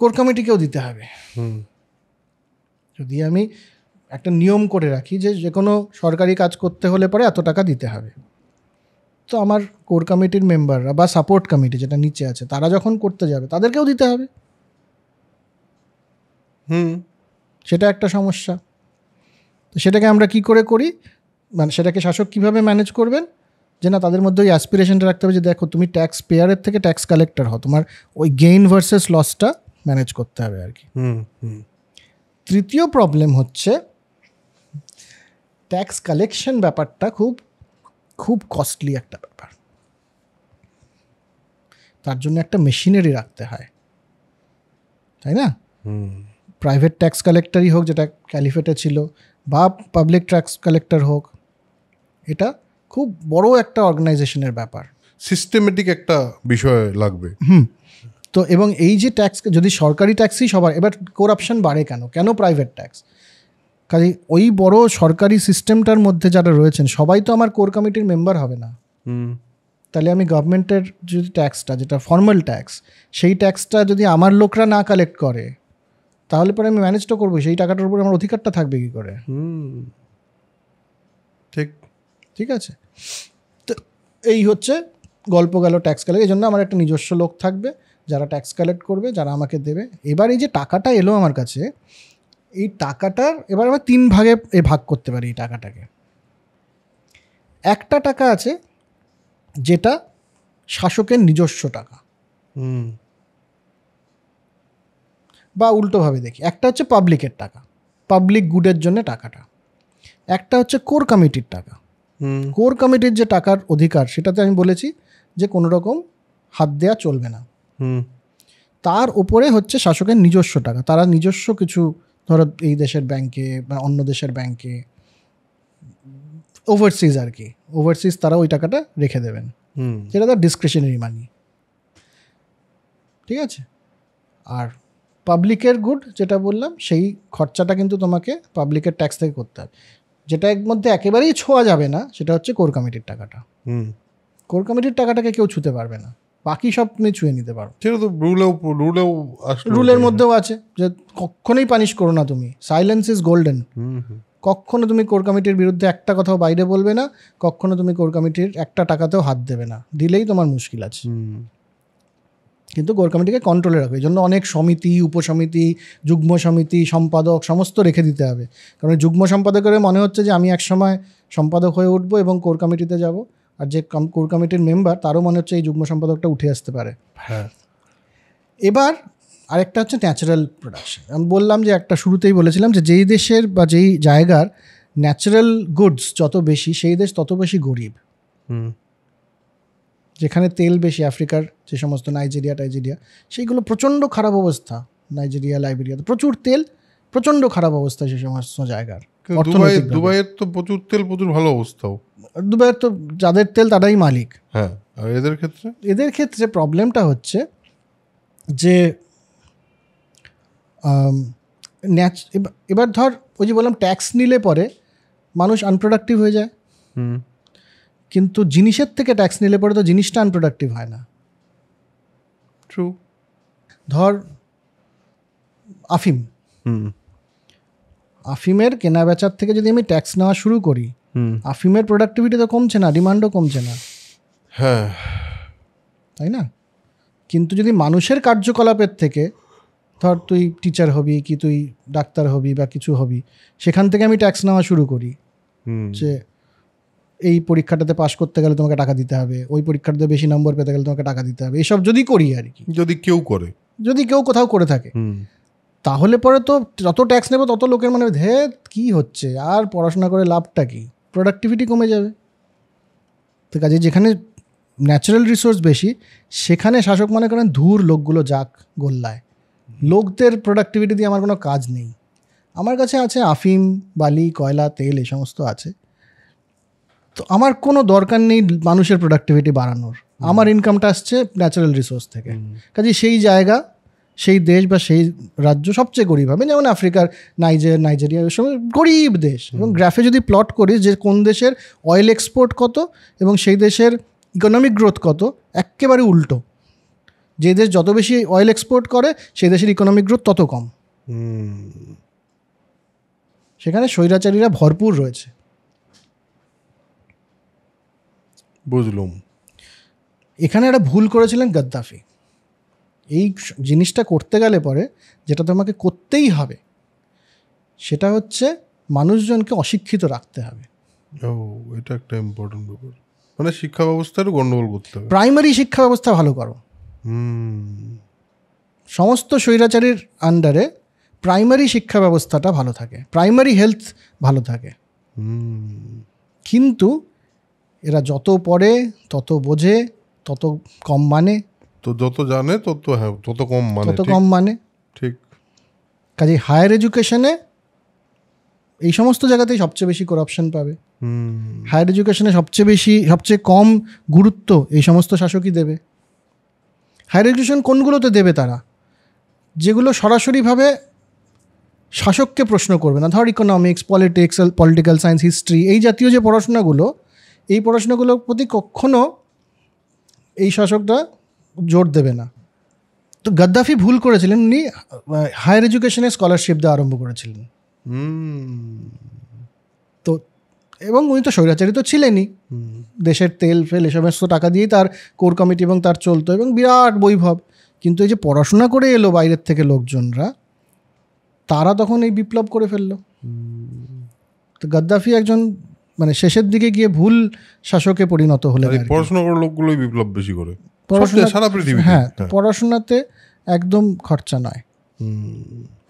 S1: কোর কমিটিকেও দিতে হবে। যদি আমি একটা নিয়ম করে রাখি যে কোনো সরকারি কাজ করতে হলে পরে এত টাকা দিতে হবে, তো আমার কোর কমিটির মেম্বাররা বা সাপোর্ট কমিটি যেটা নিচে আছে তারা যখন করতে যাবে তাদেরকেও দিতে হবে। সেটা একটা সমস্যা। তো সেটাকে আমরা কি করে করি, মানে সেটাকে শাসক কিভাবে ম্যানেজ করবেন, যে না তাদের মধ্যে ওই অ্যাসপিরেশনটা রাখতে হবে যে দেখো তুমি ট্যাক্স পেয়ারের থেকে ট্যাক্স কালেক্টর হও, তোমার ওই গেইন ভার্সেস লসটা ম্যানেজ করতে হবে আর কি। তৃতীয় প্রবলেম হচ্ছে ট্যাক্স কালেকশন ব্যাপারটা খুব খুব কস্টলি একটা ব্যাপার। তার জন্য একটা মেশিনারি রাখতে হয়, তাই না? প্রাইভেট ট্যাক্স কালেক্টরই হোক, যেটা ক্যালিফেটে ছিল, বা পাবলিক ট্যাক্স কালেক্টর হোক, এটা খুব বড় একটা অর্গানাইজেশনের ব্যাপার,
S2: সিস্টেমেটিক একটা বিষয় লাগবে।
S1: তো এবং এই যে ট্যাক্স, যদি সরকারি ট্যাক্সই সবার, এবার করাপশন বাড়ে কেন প্রাইভেট ট্যাক্স? কাজে ওই বড় সরকারি সিস্টেমটার মধ্যে যারা রয়েছেন সবাই তো আমার কোর কমিটির মেম্বার হবে না। তাহলে আমি গভর্নমেন্টের যদি ট্যাক্সটা, যেটা ফর্মাল ট্যাক্স, সেই ট্যাক্সটা যদি আমার লোকরা না কালেক্ট করে, তাহলে পরে আমি ম্যানেজটা করবো, সেই টাকাটার উপর আমার অধিকারটা থাকবে কী করে? ঠিক আছে। তো এই হচ্ছে গল্প গেল ট্যাক্স কালেক্ট। এই জন্য আমার একটা নিজস্ব লোক থাকবে যারা ট্যাক্স কালেক্ট করবে, যারা আমাকে দেবে। এবার এই যে টাকাটা এলো আমার কাছে, এই টাকাটার এবার আমরা 3 ভাগে ভাগ করতে পারি এই টাকাটাকে। একটা টাকা আছে যেটা শাসকের নিজস্ব টাকা, বা উল্টোভাবে দেখি, একটা হচ্ছে পাবলিকের টাকা, পাবলিক গুডের জন্য টাকাটা। একটা হচ্ছে কোর কমিটির টাকা। কোর কমিটির যে টাকার অধিকার, সেটাতে আমি বলেছি যে কোনো রকম হাত দেওয়া চলবে না। তার উপরে হচ্ছে শাসকের নিজস্ব টাকা, তারা নিজস্ব কিছু, ধরো এই দেশের ব্যাংকে বা অন্য দেশের ব্যাংকে, ওভারসিজ আর কি, ওভারসিজ তারা ওই টাকাটা রেখে দেবেন, যেটা তার ডিসক্রিশনারি মানি। ঠিক আছে। আর পাবলিকের গুড যেটা বললাম, সেই খরচাটা কিন্তু তোমাকে পাবলিকের ট্যাক্স থেকে করতে হবে। যেটা এর মধ্যে একেবারেই ছোঁয়া যাবে না সেটা হচ্ছে কোর কমিটির টাকাটা। কোর কমিটির টাকাটাকে কেউ ছুঁতে পারবে না, বাকি সব তুমি ছুঁয়ে নিতে পারো।
S2: সেটা তো
S1: রুলের মধ্যেও আছে যে কখনোই পানিশ করো না তুমি, সাইলেন্স ইজ গোল্ডেন। কখনো তুমি কোর কমিটির বিরুদ্ধে একটা কথাও বাইরে বলবে না, কখনো তুমি কোর কমিটির একটা টাকাতেও হাত দেবে না, দিলেই তোমার মুশকিল আছে। কিন্তু কোর কমিটিকে কন্ট্রোলে রাখবে, এই জন্য অনেক সমিতি, উপসমিতি, যুগ্ম সমিতি, সম্পাদক সমস্ত রেখে দিতে হবে। কারণ যুগ্ম সম্পাদকের মনে হচ্ছে যে আমি একসময় সম্পাদক হয়ে উঠবো এবং কোর কমিটিতে যাব, আর যে কোর কমিটির মেম্বার তারও মনে হচ্ছে এই যুগ্ম সম্পাদকটা উঠে আসতে পারে। এবার আরেকটা হচ্ছে ন্যাচারাল প্রোডাকশন। আমি বললাম যে একটা শুরুতেই বলেছিলাম যে যেই দেশের বা যেই জায়গার ন্যাচারাল গুডস যত বেশি, সেই দেশ তত বেশি গরিব। যেখানে তেল বেশি, আফ্রিকার যে সমস্ত নাইজেরিয়া সেইগুলো প্রচণ্ড খারাপ অবস্থা। নাইজেরিয়া, লাইবেরিয়াতে প্রচুর তেল, প্রচণ্ড খারাপ অবস্থা সেই সমস্ত জায়গার।
S2: দুবাইয়ের তো প্রচুর তেল, প্রচুর ভালো অবস্থাও।
S1: দুবাইয়ের তো যাদের তেল তারাই মালিক।
S2: হ্যাঁ, আর এদের ক্ষেত্রে
S1: প্রবলেমটা হচ্ছে যে এবার ধর ওই যে বললাম ট্যাক্স নিলে পরে মানুষ আনপ্রোডাক্টিভ হয়ে যায়, কিন্তু জিনিসের থেকে ট্যাক্স নিলে পরে তো জিনিসটা আনপ্রোডাক্টিভ হয় না।
S2: ট্রু।
S1: ধর আফিমের কেনা বেচার থেকে যদি আমি ট্যাক্স নেওয়া শুরু করি, আফিমের প্রোডাক্টিভিটি তো কমছে না, ডিমান্ডও কমছে না।
S2: হ্যাঁ,
S1: তাই না? কিন্তু যদি মানুষের কার্যকলাপের থেকে, ধর তুই টিচার হবি কি তুই ডাক্তার হবি বা কিছু হবি, সেখান থেকে আমি ট্যাক্স নেওয়া শুরু করি, যে এই পরীক্ষাটাতে পাশ করতে গেলে তোমাকে টাকা দিতে হবে, ওই পরীক্ষাটাতে বেশি নম্বর পেতে গেলে তোমাকে টাকা দিতে হবে, এসব যদি করি আর কি,
S2: যদি কেউ করে,
S1: যদি কেউ কোথাও করে থাকে, তাহলে পরে তো যত ট্যাক্স নেবে তত লোকের মানে ধেত কী হচ্ছে, আর পড়াশোনা করে লাভটা কি, প্রোডাক্টিভিটি কমে যাবে। তো কাজে যেখানে ন্যাচারাল রিসোর্স বেশি সেখানে শাসক মনে করেন ধূর লোকগুলো যাক গোল্লায়, লোকদের প্রোডাক্টিভিটি দিয়ে আমার কোনো কাজ নেই, আমার কাছে আছে আফিম, বালি, কয়লা, তেল, এই সমস্ত আছে, তো আমার কোনো দরকার নেই মানুষের প্রোডাক্টিভিটি বাড়ানোর, আমার ইনকামটা আসছে ন্যাচারাল রিসোর্স থেকে। কাজে সেই জায়গা, সেই দেশ বা সেই রাজ্য সবচেয়ে গরিব হবে, যেমন আফ্রিকার নাইজেরিয়া, ওই সময় গরিব দেশ, এবং গ্রাফে যদি প্লট করিস যে কোন দেশের অয়েল এক্সপোর্ট কত এবং সেই দেশের ইকোনমিক গ্রোথ কত, একেবারে উল্টো। যে দেশ যত বেশি অয়েল এক্সপোর্ট করে সেই দেশের ইকোনমিক গ্রোথ তত কম। সেখানে স্বৈরাচারীরা ভরপুর রয়েছে।
S2: বুঝলাম।
S1: এখানে একটা ভুল করেছিলেন গাদ্দাফি। এই জিনিসটা করতে গেলে পরে যেটা তোমাকে করতেই হবে সেটা হচ্ছে মানুষজনকে অশিক্ষিত রাখতে হবে।
S2: ও, এটা একটা ইম্পর্টেন্ট ব্যাপার, মানে শিক্ষা ব্যবস্থারও গন্ডগোল করতে হবে।
S1: প্রাইমারি শিক্ষা ব্যবস্থা ভালো করো। সমস্ত স্বৈরাচারীর আন্ডারে প্রাইমারি শিক্ষা ব্যবস্থাটা ভালো থাকে, প্রাইমারি হেলথ ভালো থাকে। কিন্তু এরা যত পড়ে তত বোঝে তত কম মানে,
S2: তো যত জানে তত কম মানে,
S1: তত কম মানে।
S2: ঠিক।
S1: কাজে হায়ার এডুকেশনে এই সমস্ত জায়গাতেই সবচেয়ে বেশি করাপশন পাবে। হায়ার এডুকেশনে সবচেয়ে কম গুরুত্ব এই সমস্ত শাসকই দেবে। হায়ার এডুকেশন কোনগুলোতে দেবে? তারা যেগুলো সরাসরিভাবে শাসককে প্রশ্ন করবে না, ধর economics, politics, political science, history, এই জাতীয় যে পড়াশোনাগুলো, এই পড়াশোনাগুলোর প্রতি কখনো এই শাসকরা জোর দেবে না। তো গাদ্দাফি ভুল করেছিলেন, উনি হায়ার এডুকেশনে স্কলারশিপ দেওয়া আরম্ভ করেছিলেন। তো এবং উনি তো স্বৈরাচারী তো ছিলেনই, দেশের তেল ফেল এ সমস্ত টাকা দিয়েই তার কোর কমিটি এবং তার চলতো, এবং বিরাট বৈভব। কিন্তু এই যে পড়াশোনা করে এলো বাইরের থেকে লোকজনরা, তারা তখন এই বিপ্লব করে ফেললো। তো গাদ্দাফি একজন মানে শেষের দিকে গিয়ে ভুল শাসকে পরিণত হলেন।
S2: পড়াশোনা করার লোকগুলোই বিপ্লব বেশি করে সারা পৃথিবীতে।
S1: হ্যাঁ, পড়াশোনাতে একদম খরচা নয়,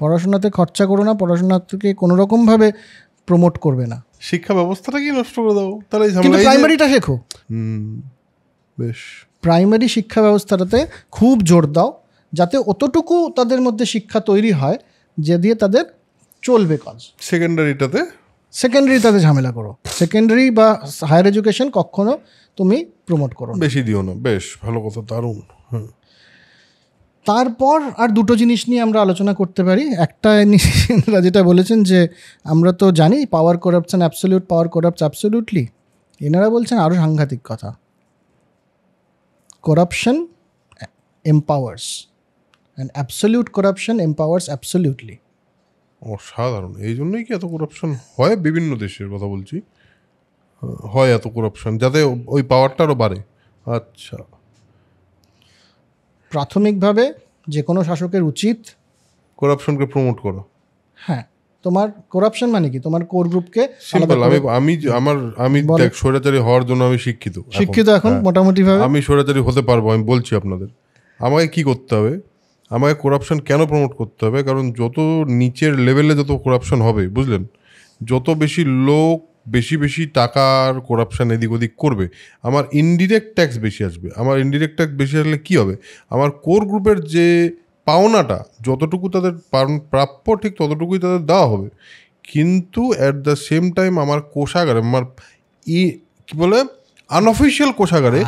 S1: পড়াশোনাতে খরচা করো না, পড়াশোনাকে কোনো রকমভাবে প্রমোট করবে না।
S2: শিক্ষা ব্যবস্থাটা কি নষ্ট করে দাও তাহলে,
S1: কিন্তু প্রাইমারিটা শেখো।
S2: বেশ,
S1: প্রাইমারি শিক্ষা ব্যবস্থাটাতে খুব জোর দাও, যাতে অতটুকু তাদের মধ্যে শিক্ষা তৈরি হয় যে দিয়ে তাদের চলবে কাজ। সেকেন্ডারিটাতে ঝামেলা করো, সেকেন্ডারি বা হায়ার এডুকেশন কখনো তুমি প্রমোট করো
S2: বেশি দিও না। বেশ ভালো কথা, দারুণ।
S1: তারপর আর দুটো জিনিস নিয়ে আমরা আলোচনা করতে পারি। একটা যেটা বলেছেন যে আমরা তো জানি পাওয়ার করাপশন অ্যাবসলিউট, পাওয়ার করাপ্টস অ্যাবসলিউটলি। এনারা বলছেন আরও সাংঘাতিক কথা, corruption empowers and absolute corruption empowers absolutely.
S2: অসাধারণ। এই জন্যই কি এত করাপশন হয়? বিভিন্ন দেশের কথা বলছি, হয় এত করাপশন যাতে ওই পাওয়ারটা আরও বাড়ে। আচ্ছা,
S1: প্রাথমিকভাবে যে কোনো শাসকের উচিত
S2: করাপশনকে প্রমোট করা।
S1: হ্যাঁ, তোমার করাপশন মানে কি? তোমার কোর গ্রুপকে
S2: সিম্পল। আমি দেখ, স্বৈরাচারী হওয়ার জন্য আমি শিক্ষিত
S1: এখন মোটামুটি ভাবে
S2: আমি স্বৈরাচারী হতে পারবো। আমি বলছি আপনাদের, আমাকে কি করতে হবে, আমাকে করাপশন কেন প্রমোট করতে হবে? কারণ যত নিচের লেভেলে যত করাপশন হবে, বুঝলেন, যত বেশি লোক বেশি বেশি টাকার করাপশন এদিক ওদিক করবে, আমার ইনডিরেক্ট ট্যাক্স বেশি আসবে। আমার ইনডিরেক্ট ট্যাক্স বেশি আসলে কী হবে? আমার কোর গ্রুপের যে পাওনাটা যতটুকু তাদের প্রাপ্য ঠিক ততটুকুই তাদের দেওয়া হবে। কিন্তু অ্যাট দ্য সেম টাইম আমার কোষাগারে, আমার কী বলে আনঅফিসিয়াল কোষাগারে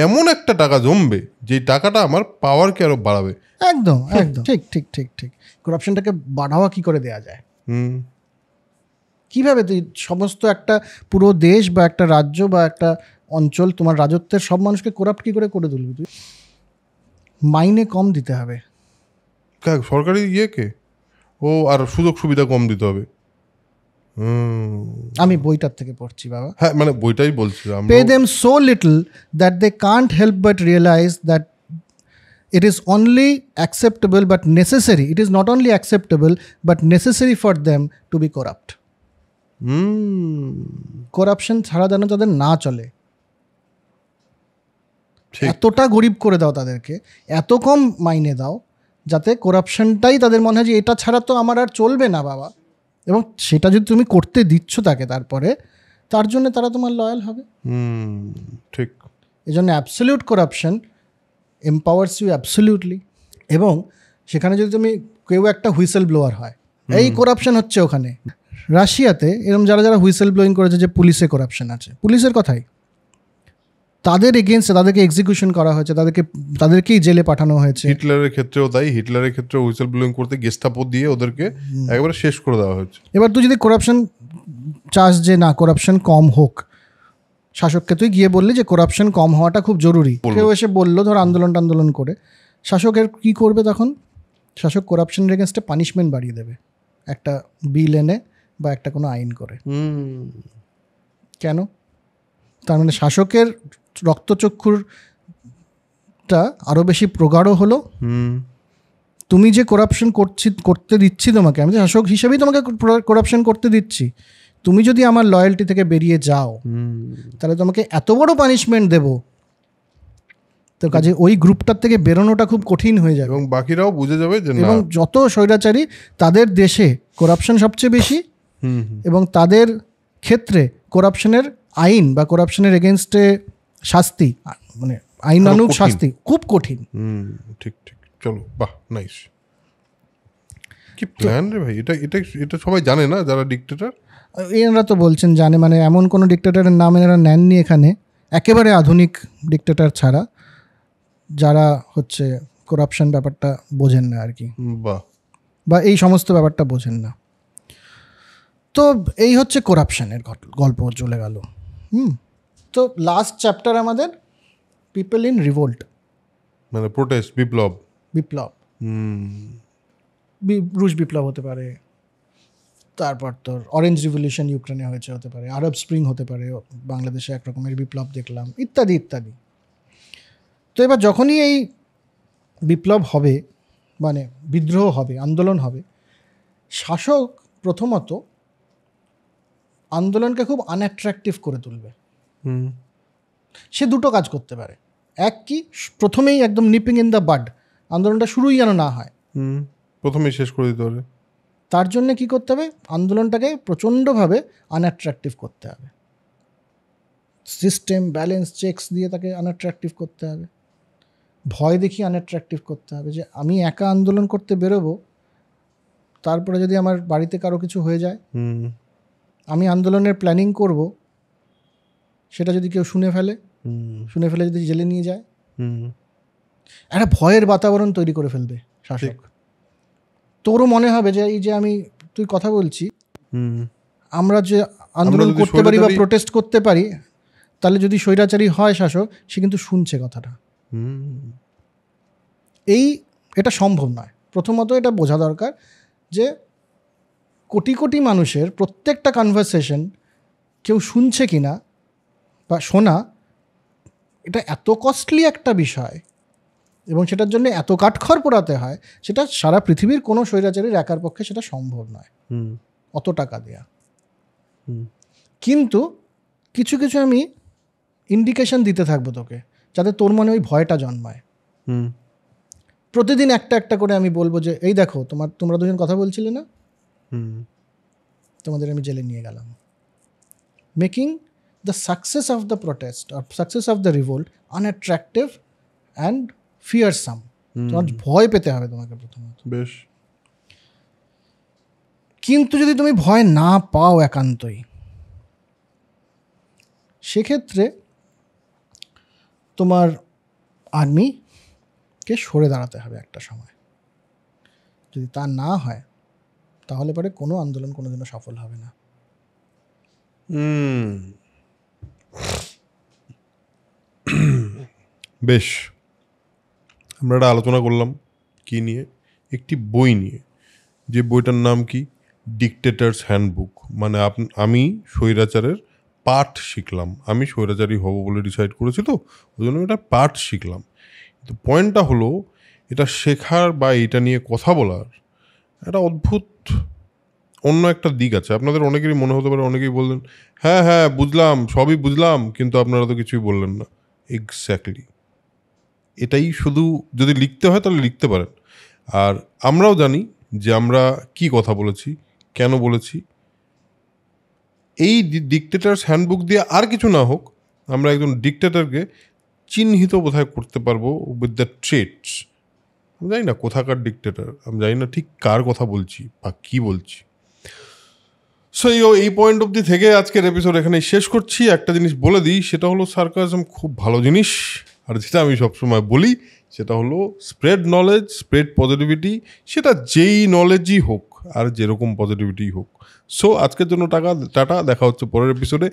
S2: এমন একটা টাকা জমবে যে টাকাটা আমার পাওয়ারকে আরও বাড়াবে।
S1: একদম একদম ঠিক ঠিক ঠিক ঠিক। করাপশনটাকে বাড়াওয়া কী করে দেওয়া যায়? কীভাবে তুই সমস্ত একটা পুরো দেশ বা একটা রাজ্য বা একটা অঞ্চল, তোমার রাজত্বের সব মানুষকে করাপ্ট কী করে তুলবি? তুই মাইনে কম দিতে হবে
S2: সরকারি ইয়েকে, আর সুযোগ সুবিধা কম দিতে হবে।
S1: আমি বইটার থেকে পড়ছি বাবা।
S2: হ্যাঁ, মানে বইটাই বলছি।
S1: Pay them so little that they can't help but realise that it is only acceptable but necessary. It is not only acceptable but necessary for them to be corrupt. Corruption ছাড়া যেন তাদের না চলে,
S2: ঠিক।
S1: এতটা গরিব করে দাও তাদেরকে, এত কম মাইনে দাও যাতে করাপশনটাই তাদের মনে হয় যে এটা ছাড়া তো আমার আর চলবে না বাবা, এবং সেটা যদি তুমি করতে দিচ্ছ তাকে তারপরে তার জন্য তারা তোমার লয়াল হবে।
S2: ঠিক।
S1: এই জন্য absolute corruption empowers you absolutely. এবং সেখানে যদি তুমি কেউ একটা হুইসেল ব্লোয়ার হয়, এই করাপশন হচ্ছে ওখানে। রাশিয়াতে এরকম যারা যারা হুইসেল ব্লোয়িং করেছে যে পুলিশে করাপশন আছে, পুলিশের কথাই, তাদের এগেনস্টে তাদেরকে এক্সিকিউশন করা হয়েছে, তাদেরকেই জেলে পাঠানো হয়েছে।
S2: হিটলারের ক্ষেত্রেও তাই, হিটলারের ক্ষেত্রে হুইসেল ব্লোয়িং করতে গেস্টাপো দিয়ে ওদেরকে একেবারে শেষ করে দেওয়া হয়েছে।
S1: এবার তুই যদি করাপশন চাস যে না করাপশন কম হোক, শাসককে তুই গিয়ে বললি যে করাপশন কম হওয়াটা খুব জরুরি, কেউ এসে বললো ধর আন্দোলন করে, শাসকের কি করবে তখন? শাসক করাপশনের এগেনস্টে পানিশমেন্ট বাড়িয়ে দেবে, একটা বিল এনে বা একটা কোনো আইন করে। কেন? তার মানে শাসকের রক্তচক্ষুরটা আরও বেশি প্রগাঢ় হলো। তুমি যে করাপশন করতে দিচ্ছি তোমাকে, আমি শাসক হিসেবেই তোমাকে করাপশন করতে দিচ্ছি, তুমি যদি আমার লয়্যালটি থেকে বেরিয়ে যাও তাহলে তোমাকে এত বড় পানিশমেন্ট দেব, তো কাজে ওই গ্রুপটার থেকে বেরোনোটা খুব কঠিন হয়ে যাবে।
S2: এবং বাকিরাও বুঝে যাবে যে
S1: এবং যত স্বৈরাচারী তাদের দেশে করাপশন সবচেয়ে বেশি, এবং তাদের ক্ষেত্রে করাপশনের আইন বা করাপশনের এগেনস্টে শাস্তি, মানে আইনানুগ শাস্তি খুব কঠিন।
S2: ঠিক ঠিক। চলো, বাহ, নাইস। কি প্ল্যান রে ভাই! এটা এটা এটা সবাই জানে না যারা ডিক্টেটর।
S1: এনারা তো বলছেন জানে, মানে এমন কোনো ডিক্টেটরের নাম এনারা নেননি এখানে, একেবারে আধুনিক ডিক্টেটর ছাড়া, যারা হচ্ছে করাপশন ব্যাপারটা বোঝেন না আর কি, বা এই সমস্ত ব্যাপারটা বোঝেন না। তো এই হচ্ছে করাপশনের গল্প চলে গেল। তো লাস্ট চ্যাপ্টার আমাদের পিপল ইন রিভোল্ট,
S2: মানে প্রোটেস্ট, বিপ্লব।
S1: রুশ বিপ্লব হতে পারে, তারপর তোর অরেঞ্জ রিভলিউশন ইউক্রেনে হয়েছে হতে পারে, আরব স্প্রিং হতে পারে, বাংলাদেশে এক রকমের বিপ্লব দেখলাম, ইত্যাদি ইত্যাদি। তো এবার যখনই এই বিপ্লব হবে, মানে বিদ্রোহ হবে, আন্দোলন হবে, শাসক প্রথমত আন্দোলনকে খুব আনঅ্যাট্রাকটিভ করে তুলবে। সে দুটো কাজ করতে পারে। এক কি, প্রথমেই একদম নিপিং ইন দ্য বাড, আন্দোলনটা শুরুই যেন না হয়,
S2: প্রথমেই শেষ করে দিতে হবে।
S1: তার জন্য কি করতে হবে? আন্দোলনটাকে প্রচণ্ডভাবে আনঅ্যাট্রাকটিভ করতে হবে, সিস্টেম ব্যালেন্স চেকস দিয়ে তাকে আনঅ্যাট্রাকটিভ করতে হবে, ভয় দেখিয়ে আনঅ্যাট্রাকটিভ করতে হবে, যে আমি একা আন্দোলন করতে বেরোবো, তারপরে যদি আমার বাড়িতে কারো কিছু হয়ে যায়, আমি আন্দোলনের প্ল্যানিং করব, সেটা যদি কেউ শুনে ফেলে যদি জেলে নিয়ে যায়, একটা ভয়ের বাতাবরণ তৈরি করে ফেলবে শাসক। তোরও মনে হবে যে এই যে তুই কথা বলছি, আমরা যে আন্দোলন করতে পারি বা প্রোটেস্ট করতে পারি, তাহলে যদি স্বৈরাচারী হয় শাসক, সে কিন্তু শুনছে কথাটা। এটা সম্ভব নয়। প্রথমত এটা বোঝা দরকার যে কোটি কোটি মানুষের প্রত্যেকটা কনভারসেশন কেউ শুনছে কিনা বা শোনা, এটা এত কস্টলি একটা বিষয়, এবং সেটার জন্য এত কাঠখড় পোড়াতে হয়, সেটা সারা পৃথিবীর কোনো স্বৈরাচারীর একার পক্ষে সেটা সম্ভব নয়, অত টাকা দেয়া। কিন্তু কিছু কিছু আমি ইন্ডিকেশন দিতে থাকবো তোকে, যাতে তোর মনে ওই ভয়টা জন্মায়। প্রতিদিন একটা একটা করে আমি বলবো যে এই দেখো, তোমরা দুজন কথা বলছিলে না, তোমাদের আমি জেলে নিয়ে গেলাম। Making the success of the protest আর success of the revolt unattractive and fearsome. তোমার ভয় পেতে হবে তোমাকে প্রথমত।
S2: বেশ।
S1: কিন্তু যদি তুমি ভয় না পাও একান্তই, সেক্ষেত্রে তোমার আর্মিকে সরে দাঁড়াতে হবে একটা সময়। যদি তা না হয়, তাহলে পরে কোনো আন্দোলন কোনোদিনও সফল হবে না।
S2: বেশ, আমরা একটা আলোচনা করলাম কি নিয়ে? একটি বই নিয়ে, যে বইটার নাম কি? ডিক্টেটরস হ্যান্ডবুক। মানে আমি স্বৈরাচারের পাঠ শিখলাম। আমি স্বৈরাচারী হব বলে ডিসাইড করেছি, তো ওই জন্য এটা পাঠ শিখলাম। কিন্তু পয়েন্টটা হলো, এটা শেখার বা এটা নিয়ে কথা বলার একটা অদ্ভুত অন্য একটা দিক আছে। আপনাদের অনেকেরই মনে হতে পারে, অনেকেই বললেন হ্যাঁ হ্যাঁ বুঝলাম, সবই বুঝলাম, কিন্তু আপনারা তো কিছুই বললেন না। এক্স্যাক্টলি এটাই, শুধু যদি লিখতে হয় তাহলে লিখতে পারেন। আর আমরাও জানি যে আমরা কি কথা বলেছি, কেন বলেছি। এই ডিকটেটার্স হ্যান্ডবুক দিয়ে আর কিছু না হোক, আমরা একজন ডিকটেটরকে চিহ্নিত বোধহয় করতে পারবো উইথ দ্য ট্রেটস। আমি জানি না কোথাকার ডিকটেটর, আমি জানি না ঠিক কার কথা বলছি বা কী বলছি। সো এই পয়েন্ট অবধি থেকে আজকের এপিসোড এখানে শেষ করছি। একটা জিনিস বলে দিই, সেটা হলো সার্কাজম খুব ভালো জিনিস। আর যেটা আমি সবসময় বলি সেটা হলো স্প্রেড নলেজ, স্প্রেড পজিটিভিটি, সেটা যেই নলেজই হোক আর যেরকম পজিটিভিটি হোক। সো আজকের জন্য টাটা, দেখা হচ্ছে পরের এপিসোডে।